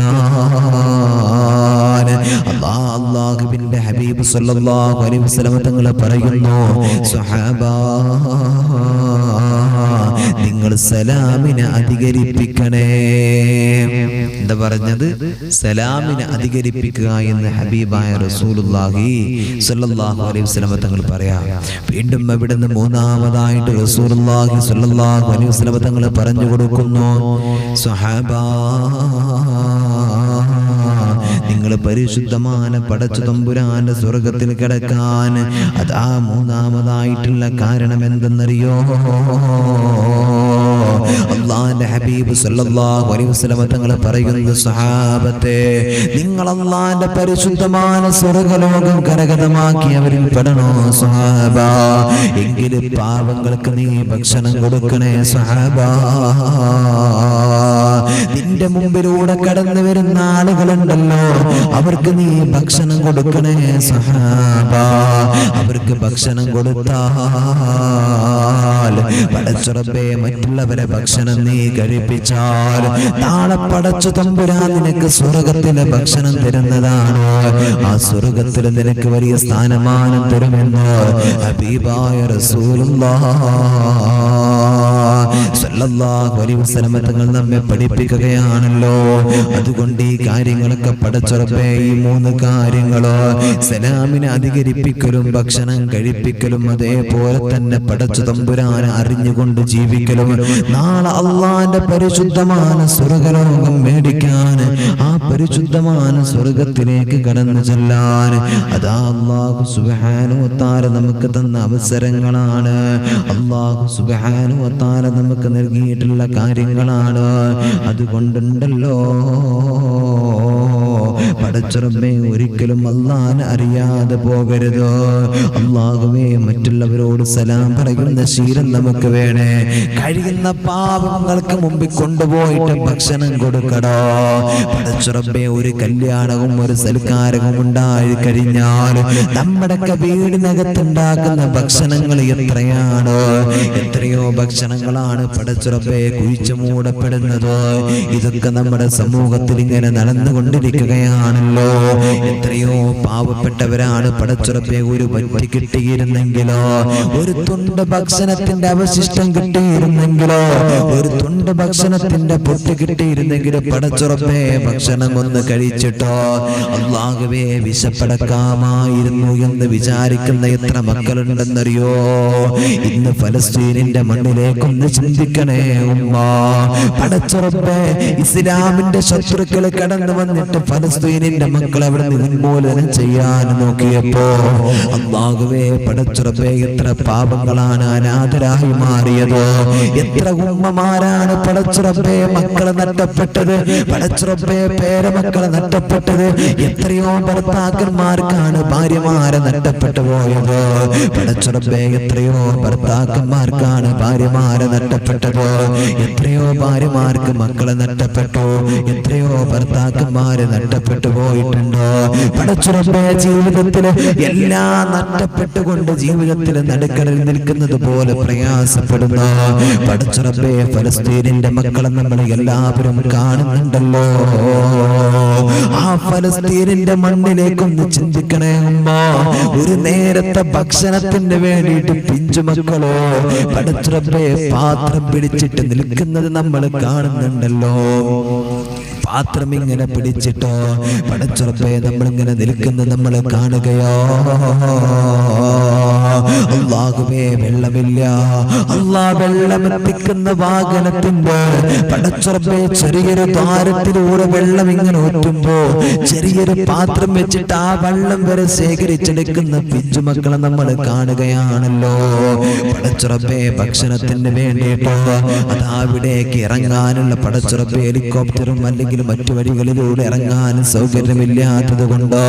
അല്ലാഹുവിന്റെ ഹബീബ് സല്ലല്ലാഹു അലൈഹി വസല്ലം തങ്ങൾ പറയുന്നു, സ്വഹാബാ നിങ്ങൾ സലാമിനെ അധികരിപ്പിക്കണേ. എന്താ പറഞ്ഞത്? സലാമിനെ അധികരിപ്പിക്കുക എന്ന് ഹബീബായ റസൂലുള്ളാഹി സ്വല്ലല്ലാഹു അലൈഹി വസല്ലം തങ്ങൾ പറയാം. വീണ്ടും അവിടുന്ന് മൂന്നാമതായിട്ട് റസൂലുള്ളാഹി സ്വല്ലല്ലാഹു അലൈഹി വസല്ലം തങ്ങൾ പറഞ്ഞു കൊടുക്കുന്നു, സ്വഹാബാ, നിങ്ങൾ പരിശുദ്ധமான പടച്ച തമ്പുരാന്റെ സ്വർഗത്തിൽ കിടക്കാൻ അതാ മൂന്നാമതായിട്ടുള്ള കാരണം എന്തെന്നറിയോ? അല്ലാഹുവിന്റെ ഹബീബ് സല്ലല്ലാഹു അലൈഹി വസല്ലം തങ്ങൾ പറയുന്നു, സഹാബത്തെ, നിങ്ങൾ അല്ലാഹുവിന്റെ പരിശുദ്ധമായ സ്വർഗ്ഗലോകം കരഗതമാക്കി അവരിൽ പെടണോ സഹാബ? എങ്കിൽ പാവങ്ങൾക്ക് നീ ഭക്ഷണം കൊടുക്കണേ സഹാബ. നിന്റെ മുമ്പിലൂടെ കടന്നു വരുന്ന ആളുകളുണ്ടല്ലോ, അവർക്ക് നീ ഭക്ഷണം കൊടുക്കണേ സഹാബ. അവർക്ക് ഭക്ഷണം കൊടുത്താൽ പടച്ച റബ്ബേ, മറ്റുള്ളവരെ ഭക്ഷണം നീ കഴിപ്പിച്ചാൽ നാളെ പടച്ച തമ്പുരാൻ നിനക്ക് സ്വർഗത്തിലെ ഭക്ഷണം തരുന്നതാണ്. ആ സ്വർഗത്തിൽ നിനക്ക് വലിയ സ്ഥാനമാനം തരുമെന്ന് ഹബീബായ റസൂലുള്ളാഹി സ്വല്ലല്ലാഹു അലൈഹി വസല്ലം തങ്ങൾ നമ്മെ പഠിപ്പിക്കുകയാണല്ലോ. അതുകൊണ്ട് ഈ കാര്യങ്ങളൊക്കെ പടച്ച റബ്ബേ, ഈ മൂന്ന് കാര്യങ്ങളോ, സലാമിനെ അധികരിപ്പിക്കലും ഭക്ഷണം കഴിപ്പിക്കലും അതേപോലെ തന്നെ പടച്ച തമ്പുരാനെ അറിഞ്ഞുകൊണ്ട് ജീവിക്കലും നാളെ അല്ലാഹുവിന്റെ പരിശുദ്ധമായ സ്വർഗ്ഗലോകം മേടിക്കാൻ, ആ പരിശുദ്ധമായ സ്വർഗത്തിലേക്ക് കടന്നു ചെല്ലാൻ അതാ അല്ലാഹു സുബ്ഹാനഹു വ തആല നമുക്ക് തന്ന അവസരങ്ങളാണ്. അല്ലാഹു സുബ്ഹാനഹു വ തആല നമുക്ക് നൽകിയിട്ടുള്ള കാര്യങ്ങളാണ്. അതുകൊണ്ടുണ്ടല്ലോ പടച്ച റബ്ബേ, ഒരിക്കലും അല്ലാഹുവിനെ അറിയാതെ പോകരുത്. അല്ലാഹുവേ, മറ്റുള്ളവരോട് സലാം പറയുന്ന ശീലം നമുക്ക് വേണേ. കഴിയുന്ന പാവങ്ങൾക്ക് മുമ്പിൽ കൊണ്ടുപോയിട്ട് ഭക്ഷണം കൊടുക്കടോ. പടച്ച റബ്ബേ, ഒരു കല്യാണവും ഒരു സൽക്കാരവും ഉണ്ടായി കഴിഞ്ഞാൽ നമ്മുടെയൊക്കെ വീടിനകത്തുണ്ടാക്കുന്ന ഭക്ഷണങ്ങൾ എത്രയാണ്, എത്രയോ ഭക്ഷണങ്ങളാണ് പടച്ച റബ്ബേ കുഴിച്ചു മൂടപ്പെടുന്നത്. ഇതൊക്കെ നമ്മുടെ സമൂഹത്തിൽ ഇങ്ങനെ നടന്നുകൊണ്ടിരിക്കുകയാണല്ലോ. എത്രയോ പാവപ്പെട്ടവരാണ് പടച്ച റബ്ബേ ഒരു വറ്റി കിട്ടിയിരുന്നെങ്കിലോ, ഒരു തുണ്ട് ഭക്ഷണത്തിന്റെ അവശിഷ്ടം കിട്ടിയിരുന്നെങ്കിലോ, ഒരു തുണ്ട് ഭക്ഷണത്തിന്റെ പൊട്ട് കിട്ടിയിരുന്നെങ്കിലോ പടച്ച റബ്ബേ ഭക്ഷണം ഒന്ന് കഴിച്ചിട്ടോ അല്ലാഹുവേ വിശപ്പടക്കാമായിരുന്നു എന്ന് വിചാരിക്കുന്ന എത്ര മക്കളുണ്ടെന്നറിയോ? ഇന്ന് ഫലസ്തീനിന്റെ മണ്ണിലേക്കൊന്ന് ചിന്തിക്കണേ ഉമ്മ. പടച്ച റബ്ബേ, ഇസ്ലാമിന്റെ ശത്രുക്കൾ കടന്നു വന്നിട്ട് ഫലസ്തീനിന്റെ മക്കൾ അവിടെ ഉന്മൂലനം ചെയ്യാൻ നോക്കിയപ്പോ അല്ലാഹുവേ പടച്ച റബ്ബേ, എത്ര പാപങ്ങളാണ് അനാഥരായി മാറിയത്. എത്ര ഉമ്മമാരാണ് പടച്ച റബ്ബേ മക്കളെ നഷ്ടപ്പെട്ടത്, പടച്ച റബ്ബേ പേരമക്കളെ നഷ്ടപ്പെട്ടത്. എത്രയോ ഭർത്താക്കന്മാർക്കാണ് ഭാര്യമാരെ നഷ്ടപ്പെട്ടു പോയത്. പടച്ച റബ്ബേ, എത്രയോ ഭർത്താക്കന്മാർക്കാണ് ഭാര്യമാരെ നഷ്ടപ്പെട്ടത്. എത്രയോ ഭാര്യമാർക്ക് മക്കളെ നഷ്ടപ്പെട്ടു. എത്രയോ ഭർത്താക്കന്മാരെ നഷ്ടപ്പെട്ടു പോയിട്ടുണ്ടോ? പടച്ച റബ്ബേ, ജീവിതത്തില് എല്ലാം നഷ്ടപ്പെട്ടുകൊണ്ട് ജീവിതത്തിൽ നടുക്കടൽ നിൽക്കുന്നത് പോലെ പ്രയാസപ്പെടുന്ന പടച്ച റബ്ബേ ഫലസ്തീനിന്റെ മക്കളെ നമ്മൾ എല്ലാവരും കാണുന്നുണ്ടല്ലോ. ആ ഫലസ്തീനിന്റെ മണ്ണിലേക്കൊന്ന് ചിന്തിക്കണേ ഉമ്മ. ഒരു നേരത്തെ ഭക്ഷണത്തിന് വേണ്ടിയിട്ട് പിഞ്ചുമക്കളോ പടച്ച റബ്ബേ പാത്രം പിടിച്ചിട്ട് നിൽക്കുന്നത് നമ്മൾ കാണുന്നുണ്ടല്ലോ. പാത്രം ഇങ്ങനെ പിടിച്ചിട്ടോ പടച്ച റബ്ബേ നമ്മളിങ്ങനെ നിൽക്കുന്നത് നമ്മൾ കാണുകയോ? അല്ലാഹുവേ, വെള്ളമില്ല. അല്ലാഹ് വെള്ളമെത്തിക്കുന്ന വാഹനത്തിന്റെ പടച്ച റബ്ബേ ചെറിയൊരു ദ്വാരത്തിലൂടെ വെള്ളം ഇങ്ങനെ ഒറ്റുമ്പോ ചെറിയൊരു പാത്രം വെച്ചിട്ട് ആ വെള്ളം വരെ ശേഖരിച്ചെടുക്കുന്ന പിഞ്ചുമക്കളെ നമ്മൾ കാണുകയാണല്ലോ. പടച്ച റബ്ബേ, ഭക്ഷണത്തിന് വേണ്ടിയിട്ടോ അതാവിടേക്ക് ഇറങ്ങാനുള്ള പടച്ച റബ്ബേ ഹെലികോപ്റ്ററും അല്ലെങ്കിൽ മറ്റു വഴികളിലൂടെ ഇറങ്ങാൻ സൗകര്യമില്ലാത്തത് കൊണ്ടോ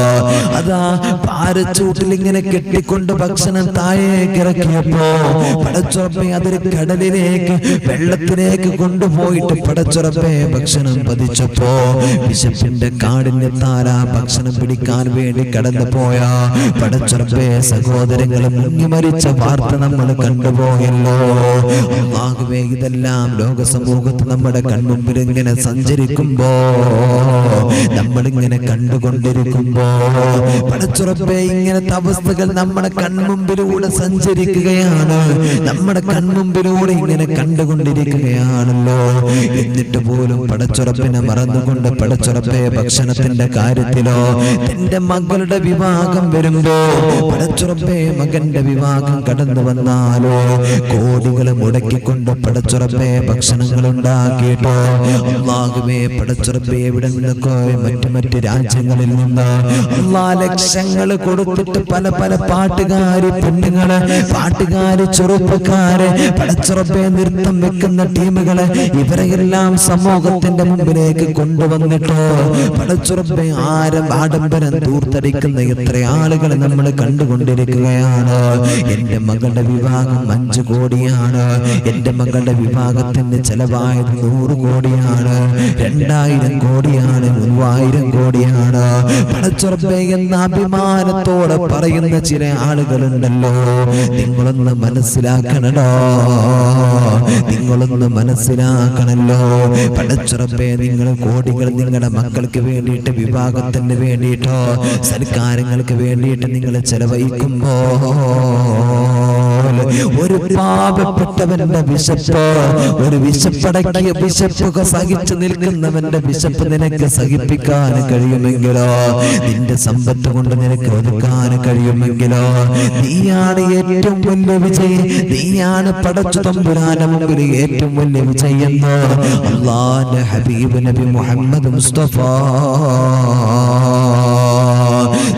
അതാ പാരച്ചൂട്ടിൽ ഇങ്ങനെ കെട്ടിക്കൊണ്ട് ഭക്ഷണം താഴേക്ക് ഇറക്കിയപ്പോ പടച്ച റബ്ബേ അതൊരു കടലിലേക്ക് വെള്ളത്തിലേക്ക് കൊണ്ടുപോയിട്ട് പടച്ച റബ്ബേ ഭക്ഷണം പതിച്ചപ്പോ വിശപ്പിന്റെ കാടിനെത്താൻ ആ ഭക്ഷണം പിടിക്കാൻ വേണ്ടി കടന്നു പോയ പടച്ച റബ്ബേ സഹോദരങ്ങൾ മുങ്ങി മരിച്ച വാർത്ത നമ്മൾ കണ്ടുപോയല്ലോ. അല്ലാഹുവേ, ഇതെല്ലാം ലോക സമൂഹത്തിൽ നമ്മുടെ കൺമുമ്പിൽ ഇങ്ങനെ സഞ്ചരിക്കുമ്പോ നമ്മളിങ്ങനെ കണ്ടുകൊണ്ടിരിക്കുമ്പോ പടച്ചുറപ്പേ ഇങ്ങനത്തെ അവസ്ഥകൾ നമ്മുടെ കൺമുമ്പിലൂടെ സഞ്ചരിക്കുകയാണ്, നമ്മുടെ കൺമുമ്പിലൂടെ ഇങ്ങനെ കണ്ടുകൊണ്ടിരിക്കുകയാണല്ലോ. എന്നിട്ട് പോലും പടച്ചുറപ്പിനെ മറന്നുകൊണ്ട് പടച്ചുറപ്പേ ഭക്ഷണത്തിന്റെ കാര്യത്തിലോ എന്റെ മകളുടെ വിവാഹം വരുമ്പോ പടച്ചുറപ്പേ മകന്റെ വിവാഹം കടന്നു വന്നാലോ കോടികൾ മുടക്കിക്കൊണ്ട് പടച്ചുറപ്പേ ഭക്ഷണങ്ങൾ ഉണ്ടാക്കിയിട്ടോ അല്ലാഹുവേ പടച്ചുറപ്പേ ഇവിടെ നിന്നൊക്കെ മറ്റു രാജ്യങ്ങളിൽ നിന്ന് ലക്ഷങ്ങൾ കൊടുത്തിട്ട് പല പല പാട്ടുകാരി പെണ്ണുങ്ങള്, പാട്ടുകാരി ചെറുപ്പക്കാര്, പടച്ചുറപ്പേ നൃത്തം വെക്കുന്ന ടീമുകള്, ഇവരെയെല്ലാം സമൂഹത്തിന്റെ മുമ്പിലേക്ക് കൊണ്ടുവന്നിട്ടോ പടച്ചുറപ്പേ ആഡംബരം ദൂർത്തടിക്കുന്ന എത്ര ആളുകൾ നമ്മൾ കണ്ടുകൊണ്ടിരിക്കുകയാണ്. എന്റെ മകളുടെ വിവാഹം 5 കോടിയാണ്, എന്റെ മകളുടെ വിവാഹത്തിന് ചെലവായത് 100 കോടിയാണ്, 2000 കോടിയാണ്, 3000 കോടിയാണ്. പടച്ചുറപ്പേ എന്ന അഭിമാനത്തോടെ പറയുന്ന ചില ആളുകളുണ്ടല്ലോ. നിങ്ങളൊന്ന് മനസ്സിലാക്കണോ, നിങ്ങളൊന്ന് മനസ്സിലാക്കണല്ലോ. പടച്ചുറപ്പേ നിങ്ങൾ കോടികൾ നിങ്ങളുടെ മക്കൾക്ക് വേണ്ടിയിട്ട്, വിവാഹത്തിന് വേണ്ടിയിട്ടോ സൽക്കാരങ്ങൾക്ക് വേണ്ടിയിട്ട് നിങ്ങൾ ചെലവഴിക്കുമ്പോ ഒരു പാവപ്പെട്ടവന്റെ വിശപ്പ്, ഒരു വിശപ്പടക്കിയ വിശപ്പൊക്കെ സഹിച്ചു നിൽക്കുന്നവന്റെ വിശപ്പ് നിനക്ക് സഹിപ്പിക്കാൻ കഴിയുമെങ്കിലോ, നിന്റെ സമ്പത്ത് കൊണ്ട് നിനക്ക് ഒതുക്കാൻ കഴിയുമെങ്കിലോ നീയാണ് ഏറ്റവും വലിയ വിജയം, നീയാണ് പടച്ച തമ്പുരാന്റെ മുമ്പിൽ ഏറ്റവും വലിയ വിജയെന്ന് അല്ലാഹുവിന്റെ ഹബീബ് നബി മുഹമ്മദ് മുസ്തഫ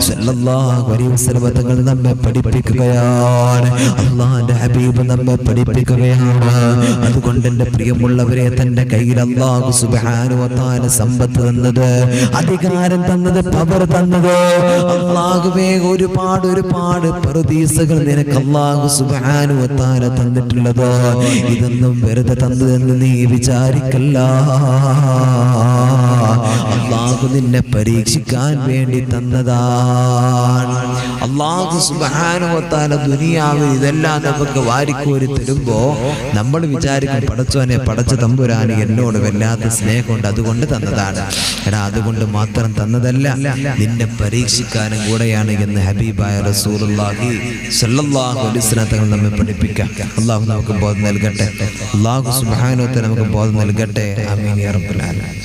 സല്ലല്ലാഹു അലൈഹി വസല്ലം തങ്ങൾ നമ്മെ പഠിപ്പിക്കുകയാണ്, അല്ലാഹുവിന്റെ ഹബീബ് നമ്മെ പഠിപ്പിക്കുകയാണ്. അതുകൊണ്ട് എൻ്റെ പ്രിയമുള്ളവരെ, തന്റെ കയ്യിൽ അല്ലാഹു സുബ്ഹാനഹു വ തആല സമ്പത്ത് തന്നത്, അധികാരം തന്നത്, പവർ തന്നത്, അല്ലാഹുവേ ഒരുപാട് പറുദീസകൾ നിനക്ക് അല്ലാഹു സുബ്ഹാനഹു വ തആല തന്നിട്ടുള്ളത്. ഇതൊന്നും വെറുതെ തന്നതെന്ന് നീ വിചാരിക്കല്ല. അല്ലാഹു നിന്നെ പരീക്ഷിക്കാൻ വേണ്ടി തന്നതാണ്. അല്ലാഹു സുബ്ഹാനഹു വ തആല ദുനിയാവിൽ ഇതെല്ലാം നമുക്ക് വാരിക്കോരി തരുമ്പോ നമ്മൾ വിചാരിക്കും പടച്ചോനെ, പടച്ച തമ്പുരാന് എന്നോട് വല്ലാത്ത സ്നേഹമുണ്ട് അതുകൊണ്ട് തന്നതാണ്. എടാ, അതുകൊണ്ട് മാത്രം തന്നതല്ല, നിന്നെ പരീക്ഷിക്കാനും കൂടെയാണ് എന്ന് ഹബീബായ റസൂലുള്ളാഹി സ്വല്ലല്ലാഹു അലൈഹി വസല്ലം തങ്ങൾ നമ്മെ പഠിപ്പിക്കാം. അല്ലാഹു നമുക്ക് ബോധം നൽകട്ടെ, അല്ലാഹു സുബ്ഹാനഹു വ തആല നമുക്ക് ബോധം നൽകട്ടെ. ആമീൻ യാ റബ്ബൽ ആലമീൻ.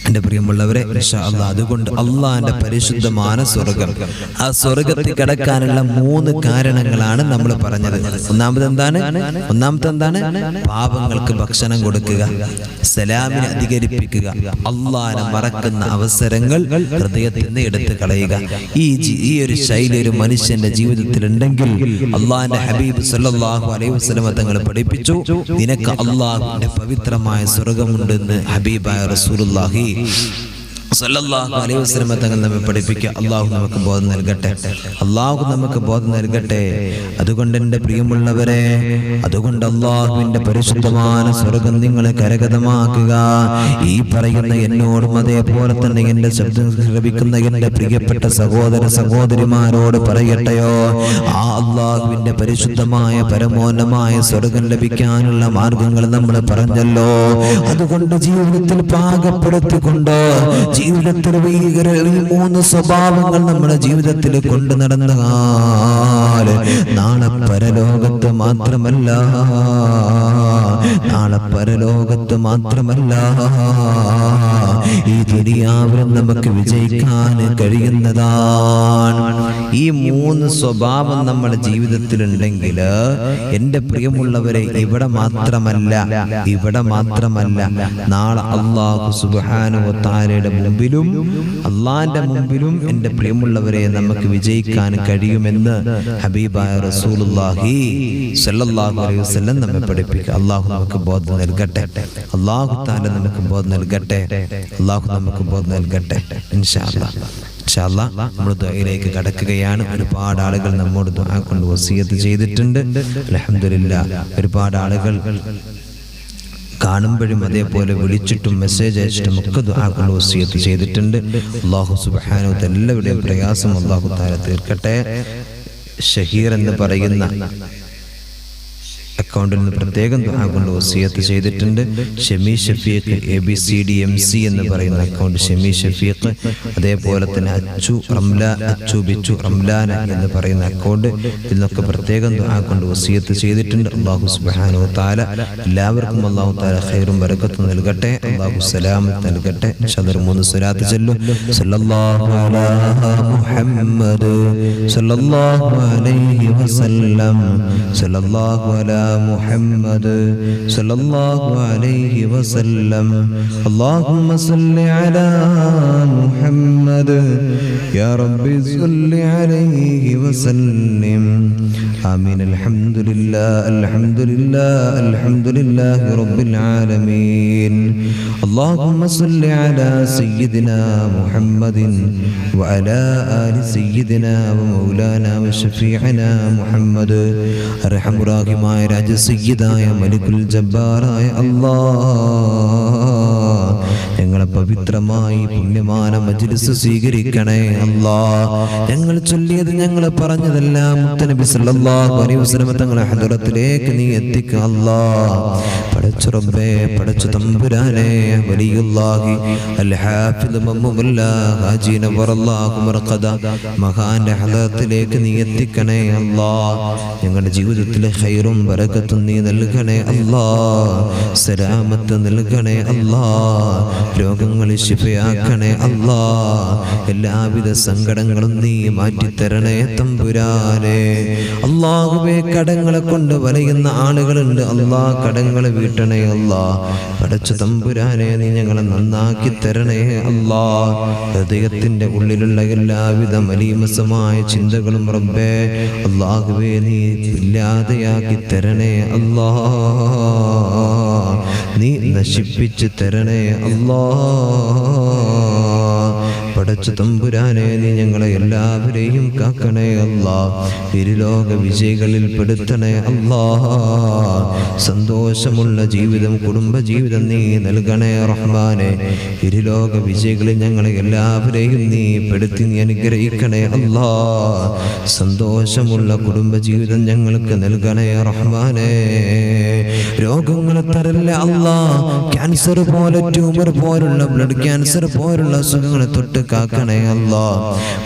എൻ്റെ പ്രിയമുള്ളവരെ, ഇൻഷാ അല്ലാഹ് അതുകൊണ്ട് അള്ളാഹിന്റെ പരിശുദ്ധമായ സ്വർഗം, ആ സ്വർഗത്തിൽ കിടക്കാനുള്ള 3 കാരണങ്ങളാണ് നമ്മൾ പറഞ്ഞത്. ഒന്നാമത്തെ എന്താണ്? പാപങ്ങൾക്ക് ഭക്ഷണം കൊടുക്കുക, സലാമിനെ അധികരിപ്പിക്കുക, അള്ളാഹിനെ മറക്കുന്ന അവസരങ്ങൾ ഹൃദയത്തിൽ നിന്ന് എടുത്തു കളയുക. ഈ ഒരു ശൈലി ഒരു മനുഷ്യന്റെ ജീവിതത്തിൽ ഉണ്ടെങ്കിൽ അള്ളാഹിന്റെ ഹബീബ് സല്ലല്ലാഹു അലൈഹി വസല്ലം തങ്ങൾ പഠിപ്പിച്ചു, നിനക്ക് അള്ളാഹുവിന്റെ പവിത്രമായ സ്വർഗമുണ്ടെന്ന് ഹബീബായ റസൂലുള്ളാഹി സല്ലല്ലാഹു അലൈഹി വസല്ലം തങ്ങൾ നമ്മെ പഠിപ്പിക്കുക. അല്ലാഹു നമുക്ക് ബോധം നൽകട്ടെ, അല്ലാഹു നമുക്ക് ബോധം നൽകട്ടെ. അതുകൊണ്ട് എൻ്റെ പ്രിയമുള്ളവരെ, അതുകൊണ്ട് അല്ലാഹുവിൻ്റെ പരിശുദ്ധമായ സ്വർഗം നിങ്ങൾ കരഗതമാക്കുക. ഈ പറയുന്ന എന്നോടും അതേപോലെ തന്നെ എൻ്റെ ശബ്ദം ശ്രവിക്കുന്ന എൻ്റെ പ്രിയപ്പെട്ട സഹോദര സഹോദരിമാരോട് പറയട്ടെയോ, ആ അല്ലാഹുവിൻ്റെ പരിശുദ്ധമായ പരമോന്നതമായ സ്വർഗം ലഭിക്കാനുള്ള മാർഗങ്ങൾ നമ്മൾ പറഞ്ഞല്ലോ. അതുകൊണ്ട് ജീവിതത്തിൽ പാകപ്പെടുത്തിക്കൊണ്ട് ജീവിതത്തിൽ ഈ 3 സ്വഭാവങ്ങൾ നമ്മുടെ ജീവിതത്തിൽ കൊണ്ടു നടന്നാൽ നാളെ പരലോകത്ത് മാത്രമല്ല ഈ ദുനിയാവിലും നമുക്ക് വിജയിക്കാൻ കഴിയുന്നതാണ്. ഈ 3 സ്വഭാവം നമ്മുടെ ജീവിതത്തിലുണ്ടെങ്കിൽ എൻ്റെ പ്രിയമുള്ളവരെ, ഇവിടെ മാത്രമല്ല നാളെ അല്ലാഹു സുബ്ഹാനഹു വ തആലയുടെ മുമ്പിലും അള്ളാഹിന്റെ മുമ്പിലും എൻ്റെ പ്രിയമുള്ളവരെ നമുക്ക് വിജയിക്കാൻ കഴിയുമെന്ന് ഹബീബായ റസൂലുള്ളാഹി സ്വല്ലല്ലാഹു അലൈഹി വസല്ലം നമ്മെ പഠിപ്പിക്കുക. അല്ലാഹു നമുക്ക് ബോധം നൽകട്ടെ, അല്ലാഹു തആല നമുക്ക് ബോധം നൽകട്ടെ, അല്ലാഹു നമുക്ക് ബോധം നൽകട്ടെ. ഇൻഷാ അല്ലാഹ് നമ്മൾ ദുആയിലേക്ക് കടക്കുകയാണ്. ഒരുപാട് ആളുകൾ നമ്മോട് ദുആ കൊണ്ട് വസിയത്ത് ചെയ്തിട്ടുണ്ട്. അൽഹംദുലില്ലാഹ്, ഒരുപാട് ആളുകൾ കാണുമ്പോഴും അതേപോലെ വിളിച്ചിട്ടും മെസ്സേജ് അയച്ചിട്ടും ഒക്കെ ദുആ കൊണ്ട് വസിയത്ത് ചെയ്തിട്ടുണ്ട്. അല്ലാഹു സുബ്ഹാനഹു വ തആല എല്ലാവരുടെയും പ്രയാസം അല്ലാഹു തആല തീർക്കട്ടെ. ഷഹീർ എന്ന് പറയുന്ന അക്കൗണ്ടിൽ നിന്ന് പ്രത്യേകം ദുആ കൊണ്ട് വസിയത്ത് ചെയ്തിട്ടുണ്ട്. ഷമി ഷഫീഖ് ABCDMC എന്ന് പറയുന്ന അക്കൗണ്ട് ഷമി ഷഫീഖ്. അതേപോലെ തന്നെ അച്ചു റംല അച്ചു ബിച്ചു റംലാന എന്ന് പറയുന്ന അക്കൗണ്ട്, ഇതിനൊക്കെ പ്രത്യേകം ദുആ കൊണ്ട് വസിയത്ത് ചെയ്തിട്ടുണ്ട്. അല്ലാഹു സുബ്ഹാനഹു വ തആല എല്ലാവർക്കും അല്ലാഹു തആല ഖൈറും ബറക്കത്തും നൽകട്ടെ. അല്ലാഹു സലാമത്ത് നൽകട്ടെ. ഇൻഷാല്ലാഹ് 3 സ്വലാത്ത് ചൊല്ലു. സല്ലല്ലാഹു അലാ മുഹമ്മദ് സല്ലല്ലാഹു അലൈഹി വസല്ലം സല്ലല്ലാഹു അലാ محمد صلى الله عليه وسلم اللهم صل على محمد يا رب صل عليه وسلم آمين. الحمد لله الحمد لله الحمد لله رب العالمين. اللهم صل على سيدنا محمد وعلى آل سيدنا ومولانا وشفيعنا محمد أرحم الراحمين രാജ സയ്യിദായ മലിക്കുൽ ജബ്ബാറായ അല്ലാഹ്, ഞങ്ങളെ പവിത്രമായി പുണ്യമാന മജ്ലിസ് സ്വീകരിക്കണേ അല്ലാഹ്. ഞങ്ങൾ ചൊല്ലിയത് ഞങ്ങൾ പറഞ്ഞതെല്ലാം മുത്തനബി സല്ലല്ലാഹു അലൈഹി വസല്ലം തങ്ങളെ ഹദ്റത്തിലേക്ക് നീ എത്തിക്കുക അല്ലാഹ്. പടച്ച റബ്ബേ, പടച്ച തമ്പുരാനെ, വലിയുല്ലാഹി അൽ ഹാഫിദ് മമ്മുല്ലാഹ് ഹാജി നവറല്ലാഹു മർഖദ മഹാന്റെ ഹദ്റത്തിലേക്ക് നീ എത്തിക്കണേ അല്ലാഹ്. ഞങ്ങളുടെ ജീവിതത്തിലെ ഖൈറും ബറക്കത്തും നീ നൽകണേ അല്ലാഹ്. സലാമത്ത് നൽകണേ അല്ലാഹ്. രോഗങ്ങൾ ശിഫയാക്കണേ അല്ലാഹ്. എല്ലാവിധ സങ്കടങ്ങളും നീ മാറ്റിത്തരണേ തമ്പുരാനെ. അല്ലാഹുവേ, കടങ്ങളെ കൊണ്ട് വലയുന്ന ആളുകളുണ്ട് അല്ലാഹ്, കടങ്ങളെ വീട്ടണേ അല്ലാഹ്. പടച്ച തമ്പുരാനെ, നീ ഞങ്ങളെ നന്നാക്കി തരണേ അല്ലാഹ്. ഹൃദയത്തിന്റെ ഉള്ളിലുള്ള എല്ലാവിധ മലീമസമായ ചിന്തകളും റബ്ബേ അല്ലാഹുവേ നീ ഇല്ലാതെയാക്കി തരണേ അല്ലാഹ്. നീ നശിപ്പിച്ച് തരണേ അല്ലാഹ്. പടച്ച തമ്പുരാനെ, നീ ഞങ്ങളെ എല്ലാവരെയും കാക്കണേ അല്ലാഹ്. ഇരുലോക വിജയികളിൽ പെടുത്തണേ അല്ലാഹ്. സന്തോഷമുള്ള ജീവിതം, കുടുംബ ജീവിതം നീ നൽകണേ റഹ്മാനെ. ഇരുലോക വിജയികളിൽ ഞങ്ങളെ എല്ലാവരെയും നീ പെടുത്തി നീ അനുഗ്രഹിക്കണേ അല്ലാഹ്. സന്തോഷമുള്ള കുടുംബ ജീവിതം ഞങ്ങൾക്ക് നൽകണേ റഹ്മാനെ. രോഗങ്ങൾ തരല്ല അല്ലാഹ്. ക്യാൻസർ പോലെ, ട്യൂമർ പോലുള്ള, ബ്ലഡ് ക്യാൻസർ പോലുള്ള അസുഖങ്ങളെ തൊട്ട് കാക്കണേ അല്ലാഹ്.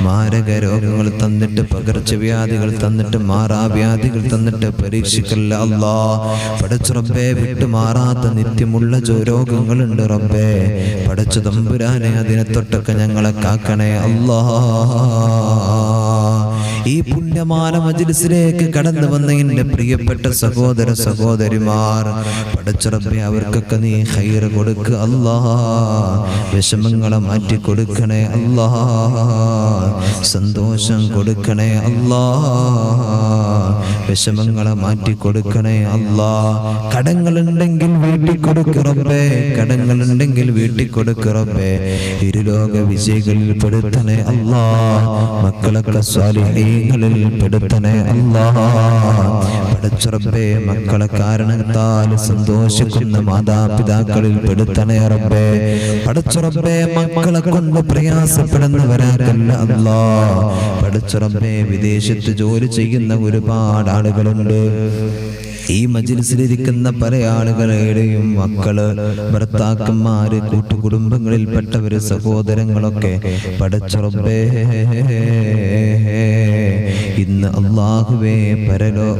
മാരക രോഗങ്ങൾ തന്നിട്ട്, പകർച്ചവ്യാധികൾ തന്നിട്ട്, മാറാവ്യാധികൾ തന്നിട്ട് പരീക്ഷിക്കല്ല അല്ലാഹ്. പടച്ച റബ്ബേ, വിട്ടുമാറാത്ത നിത്യമുള്ള രോഗങ്ങളുണ്ട് റബ്ബേ. പടച്ച തമ്പുരാനെ, അതിനെ തൊട്ടൊക്കെ ഞങ്ങളെ കാക്കണേ അല്ലാഹ്. ഈ പുണ്യമാന മജ്ലിസിലേക്ക് കടന്നു വന്ന എൻ്റെ പ്രിയപ്പെട്ട സഹോദര സഹോദരിമാർ, പടച്ച റബ്ബേ, അവർക്കൊക്കെ നീ ഖൈർ കൊടുക്കുക അല്ലാഹ്. വിഷമങ്ങളെ മാറ്റി കൊടുക്കണേ അല്ലാഹ്. സന്തോഷം കൊടുക്കണേ അല്ലാഹ്. വിഷമങ്ങളെ മാറ്റി കൊടുക്കണേ അല്ലാഹ്. കടങ്ങളുണ്ടെങ്കിൽ വീട്ടിൽ കൊടുക്ക് റബ്ബേ, കടങ്ങളുണ്ടെങ്കിൽ വീട്ടിൽ കൊടുക്ക് റബ്ബേ. ഇരുലോക വിജയികളിൽ പെടുത്തണേ അല്ലാഹ്. മക്കളൊക്കെ സ്വാലിഹീങ്ങളിൽ പെടുത്തണേ അല്ലാഹ്. പടച്ച റബ്ബേ, മക്കളെ കാരണത്താൽ സന്തോഷിക്കുന്ന മാതാപിതാക്കളിൽ പെടുത്തണേ റബ്ബേ. പടച്ച റബ്ബേ, മക്കളെ കൊണ്ട് പ്രയാസപ്പെടുന്നവരാക്കല്ല അല്ലാഹ്. പടച്ച റബ്ബേ, വിദേശത്ത് ജോലി ചെയ്യുന്ന ഒരുപാട് ആളുകളുണ്ട്. ഈ മജ്ലിസിലിരിക്കുന്ന പല ആളുകളുടെയും മക്കള്, ഭർത്താക്കന്മാര്, കൂട്ടുകുടുംബങ്ങളിൽപ്പെട്ടവര്, സഹോദരങ്ങളൊക്കെ പടച്ച റബ്ബേ ഇന്ന് അല്ലാഹുവേ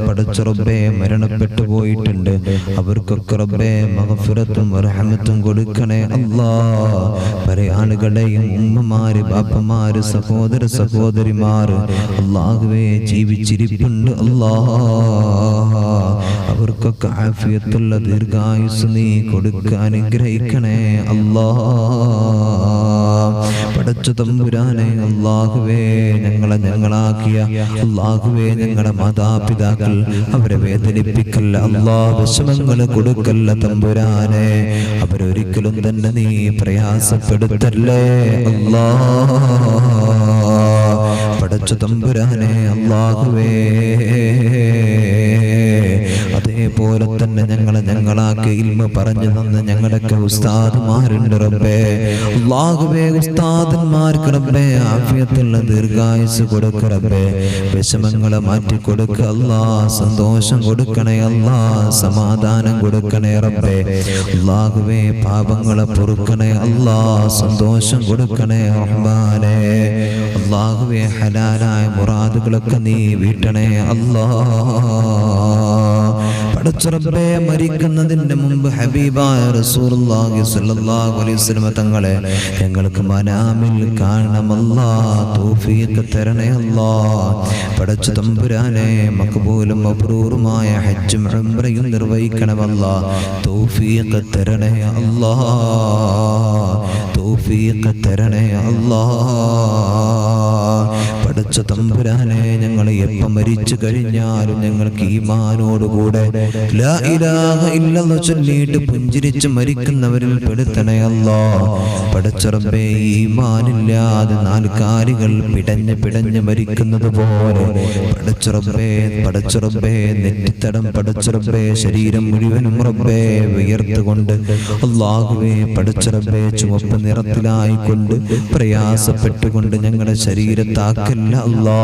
പടച്ച റബ്ബേ മരണപ്പെട്ടു പോയിട്ടുണ്ട്. അവർക്കൊക്കെ റബ്ബേ മഗ്ഫിറത്തും റഹ്മത്തും കൊടുക്കണേ അല്ലാഹ്. പല ആളുകളുടെയും ഉമ്മമാര്, ബാപ്പമാര്, സഹോദര സഹോദരിമാര് അല്ലാഹുവേ ജീവിച്ചിരിപ്പുണ്ട് അല്ലാഹ്. അവർക്കൊക്കെ ആഫിയത്തുള്ള ദീർഘായുസ് നീ കൊടുക്കാൻ അനുഗ്രഹിക്കണേ അല്ലാഹ്. പടച്ച തമ്പുരാനെ അല്ലാഹുവേ, ഞങ്ങളാക്കിയ അല്ലാഹുവേ, ഞങ്ങളുടെ മാതാപിതാക്കൾ അവരെ വേദനിപ്പിക്കല്ല അല്ലാഹ്. വിഷമങ്ങൾ കൊടുക്കല്ല തമ്പുരാനെ. അവരൊരിക്കലും തന്നെ നീ പ്രയാസപ്പെടുത്തല്ലേ അല്ലാഹ്. പടച്ച തമ്പുരാനെ അല്ലാഹുവേ, അതേ പോലെ തന്നെ ഞങ്ങളാക്കി ഇൽമ പറഞ്ഞു തന്ന ഞങ്ങളുടെയൊക്കെ ഉസ്താദുമാരുണ്ട് റബ്ബേ. അല്ലാഹുവേ ഉസ്താദന്മാർക്ക് റബ്ബേ ആഫിയത്തുള്ള ദീർഘായുസ് കൊടുക്ക റബ്ബേ. വിഷമങ്ങളെ മാറ്റി കൊടുക്ക അല്ലാ. സന്തോഷം കൊടുക്കണേ അല്ലാ. സമാധാനം കൊടുക്കണേ റബ്ബേ. അല്ലാഹുവേ പാപങ്ങളെ പൊറുക്കണേ അല്ലാ. സന്തോഷം കൊടുക്കണേ റഹ്മാനേ. അല്ലാഹുവേ ഹലാലായ മുറാദുകളൊക്കെ നീ വീട്ടണേ അല്ലാ. പടച്ച റബ്ബേ മരിക്കുന്നതിന്റെ മുമ്പ് ഹബീബായ റസൂലുള്ളാഹി സ്വല്ലല്ലാഹു അലൈഹി വസല്ലം തങ്ങളെ ഞങ്ങൾക്ക് മനാമിൽ കാണണമല്ലാ. തൗഫീഖ് തരണേ അല്ലാ. പടച്ച തമ്പുരാനെ മഖബൂലും മബ്റൂറുമായ ഹജ്ജും ഉംറയും നിർവഹിക്കണമല്ലാ. തൗഫീഖ് തരണേ അല്ലാ. തൗഫീഖ് തരണേ അല്ലാ. പടച്ച തമ്പുരാനെ ഞങ്ങൾ എപ്പം മരിച്ചു കഴിഞ്ഞാലും ഞങ്ങൾക്ക് ഈമാനോടുകൂടെ ലാ ഇലാഹ ഇല്ലല്ലാഹ് ചൊല്ലിയിട്ട് പുഞ്ചിരിച്ച് മരിക്കുന്നവരിൽ പെടുത്തണേ അല്ലാ. പടച്ച റബ്ബേ ഈമാനില്ലാതെ നാല് കാലുകൾ പിടഞ്ഞ് മരിക്കുന്നത് പോലെ പടച്ച റബ്ബേ നെറ്റിത്തടം പടച്ച റബ്ബേ ശരീരം മുഴുവനും റബ്ബേ വിയർത്തുകൊണ്ട് അല്ലാഹുവേ പടച്ച റബ്ബേ ചുവപ്പ് നിറത്തിലായിക്കൊണ്ട് പ്രയാസപ്പെട്ടുകൊണ്ട് ഞങ്ങളുടെ ശരീരത്താക്കല്ല അല്ലാ.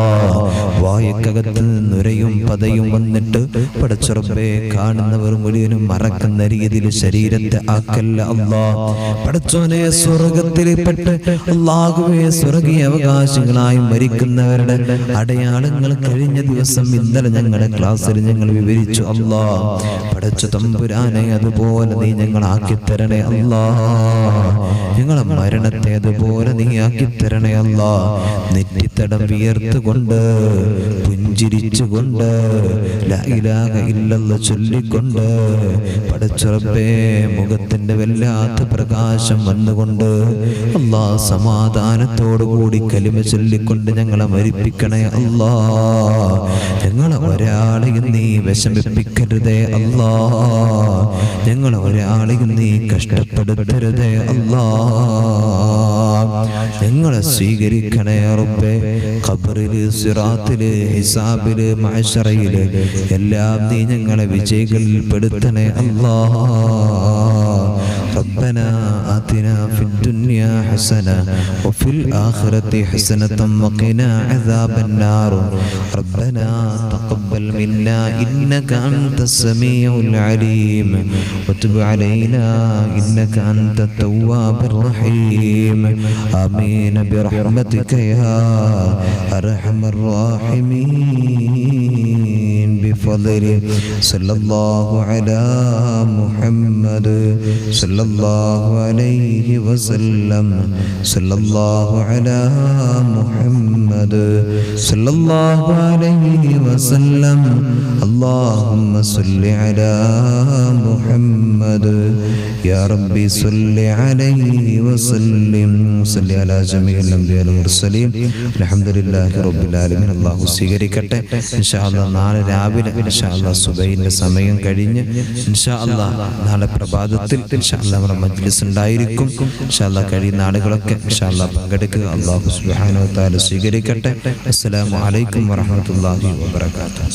വായക്കകത്ത് നുരയും പതയും വന്നിട്ട് പടച്ച റബ്ബേ കാണുന്നവർ മുഴുവനും മറക്കുന്ന രീതിയിൽ ശരീരത്തെ ആക്കല്ല അല്ലാ. പടച്ചോനെ സ്വർഗത്തിൽപ്പെട്ട് അല്ലാഹുവേ സ്വർഗീയ അവകാശികളായി മരിക്കുന്നവരുടെ അടയാളങ്ങൾ കഴിഞ്ഞ ദിവസം ഇന്നലെ ഞങ്ങളുടെ ക്ലാസ്സിൽ ഞങ്ങൾ വിവരിച്ചു അല്ലാ. പടച്ച തമ്പുരാനെ അതുപോലെ നീ ഞങ്ങളാക്കി തരണേ അല്ലാ. ഞങ്ങളെ മരണത്തെ അതുപോലെ നീ ആക്കി തരണേ അല്ലാ. നെറ്റിത്തടം വിയർത്തുകൊണ്ട് പുഞ്ചിരിച്ചുകൊണ്ട് ലാ ഇലാഹ ഇല്ലല്ലാഹ് ചൊല്ലിക്കൊണ്ട് പടച്ച റബ്ബേ മുഖത്തിന്റെ വല്ലാത്ത പ്രകാശം വന്നുകൊണ്ട് അല്ലാ സമാധാനത്തോടുകൂടി കലിമ ചൊല്ലിക്കൊണ്ട് ഞങ്ങളെ മരിപ്പിക്കണേ അല്ലാ. ഞങ്ങളെ ഒരാളെയും നീ വിഷമിപ്പിക്കരുതേ അല്ലാ. ഞങ്ങളെ ഒരാളെയും നീ കഷ്ടപ്പെടുത്തരുതേ അല്ലാ. ഞങ്ങളെ സ്വീകരിക്കണേ റബ്ബേ. ഖബറില് സിറാത്തില് ഹിസാബില് മഹ്ശറയില് എല്ലാം നീ ഞങ്ങളെ വിജയികളിൽ പെടുത്തണേ അല്ലാ. ربنا آتنا في الدنيا حسنة وفي الآخرة حسنة وقنا عذاب النار. ربنا تقبل منا إنك أنت السميع العليم وتب علينا إنك أنت التواب الرحيم. آمين برحمتك يا أرحم الراحمين. بفضل صلى الله على محمد صلى الله عليه وسلم. صلى الله على محمد صلى الله عليه وسلم. اللهم صل على محمد يا ربي صل عليه وسلم. صل على جميع الأنبياء والمرسلين. الحمد لله رب العالمين. الله സ്വീകരിക്കട്ടെ. ഇൻഷാ അല്ലാഹ് നാളെ രാവിലെ ഇൻഷാ അല്ലാഹ് സുബഹിന്റെ സമയം കഴിഞ്ഞ് ഇൻഷാ അല്ലാഹ് നാളെ പ്രഭാതത്തിൽ ഇൻഷാ അല്ലാഹ് നമ്മുടെ മജ്ലിസ് ഉണ്ടായിരിക്കും. ഇൻഷാ അല്ലാഹ് കഴിയുന്ന ആളുകളൊക്കെ ഇൻഷാ അല്ലാഹ് പങ്കെടുക്കുക. അല്ലാഹു സുബ്ഹാനഹു വ തആല സ്വീകരിക്കട്ടെ. അസ്സലാമു അലൈക്കും വറഹ്മത്തുള്ളാഹി വബറകാതുഹു.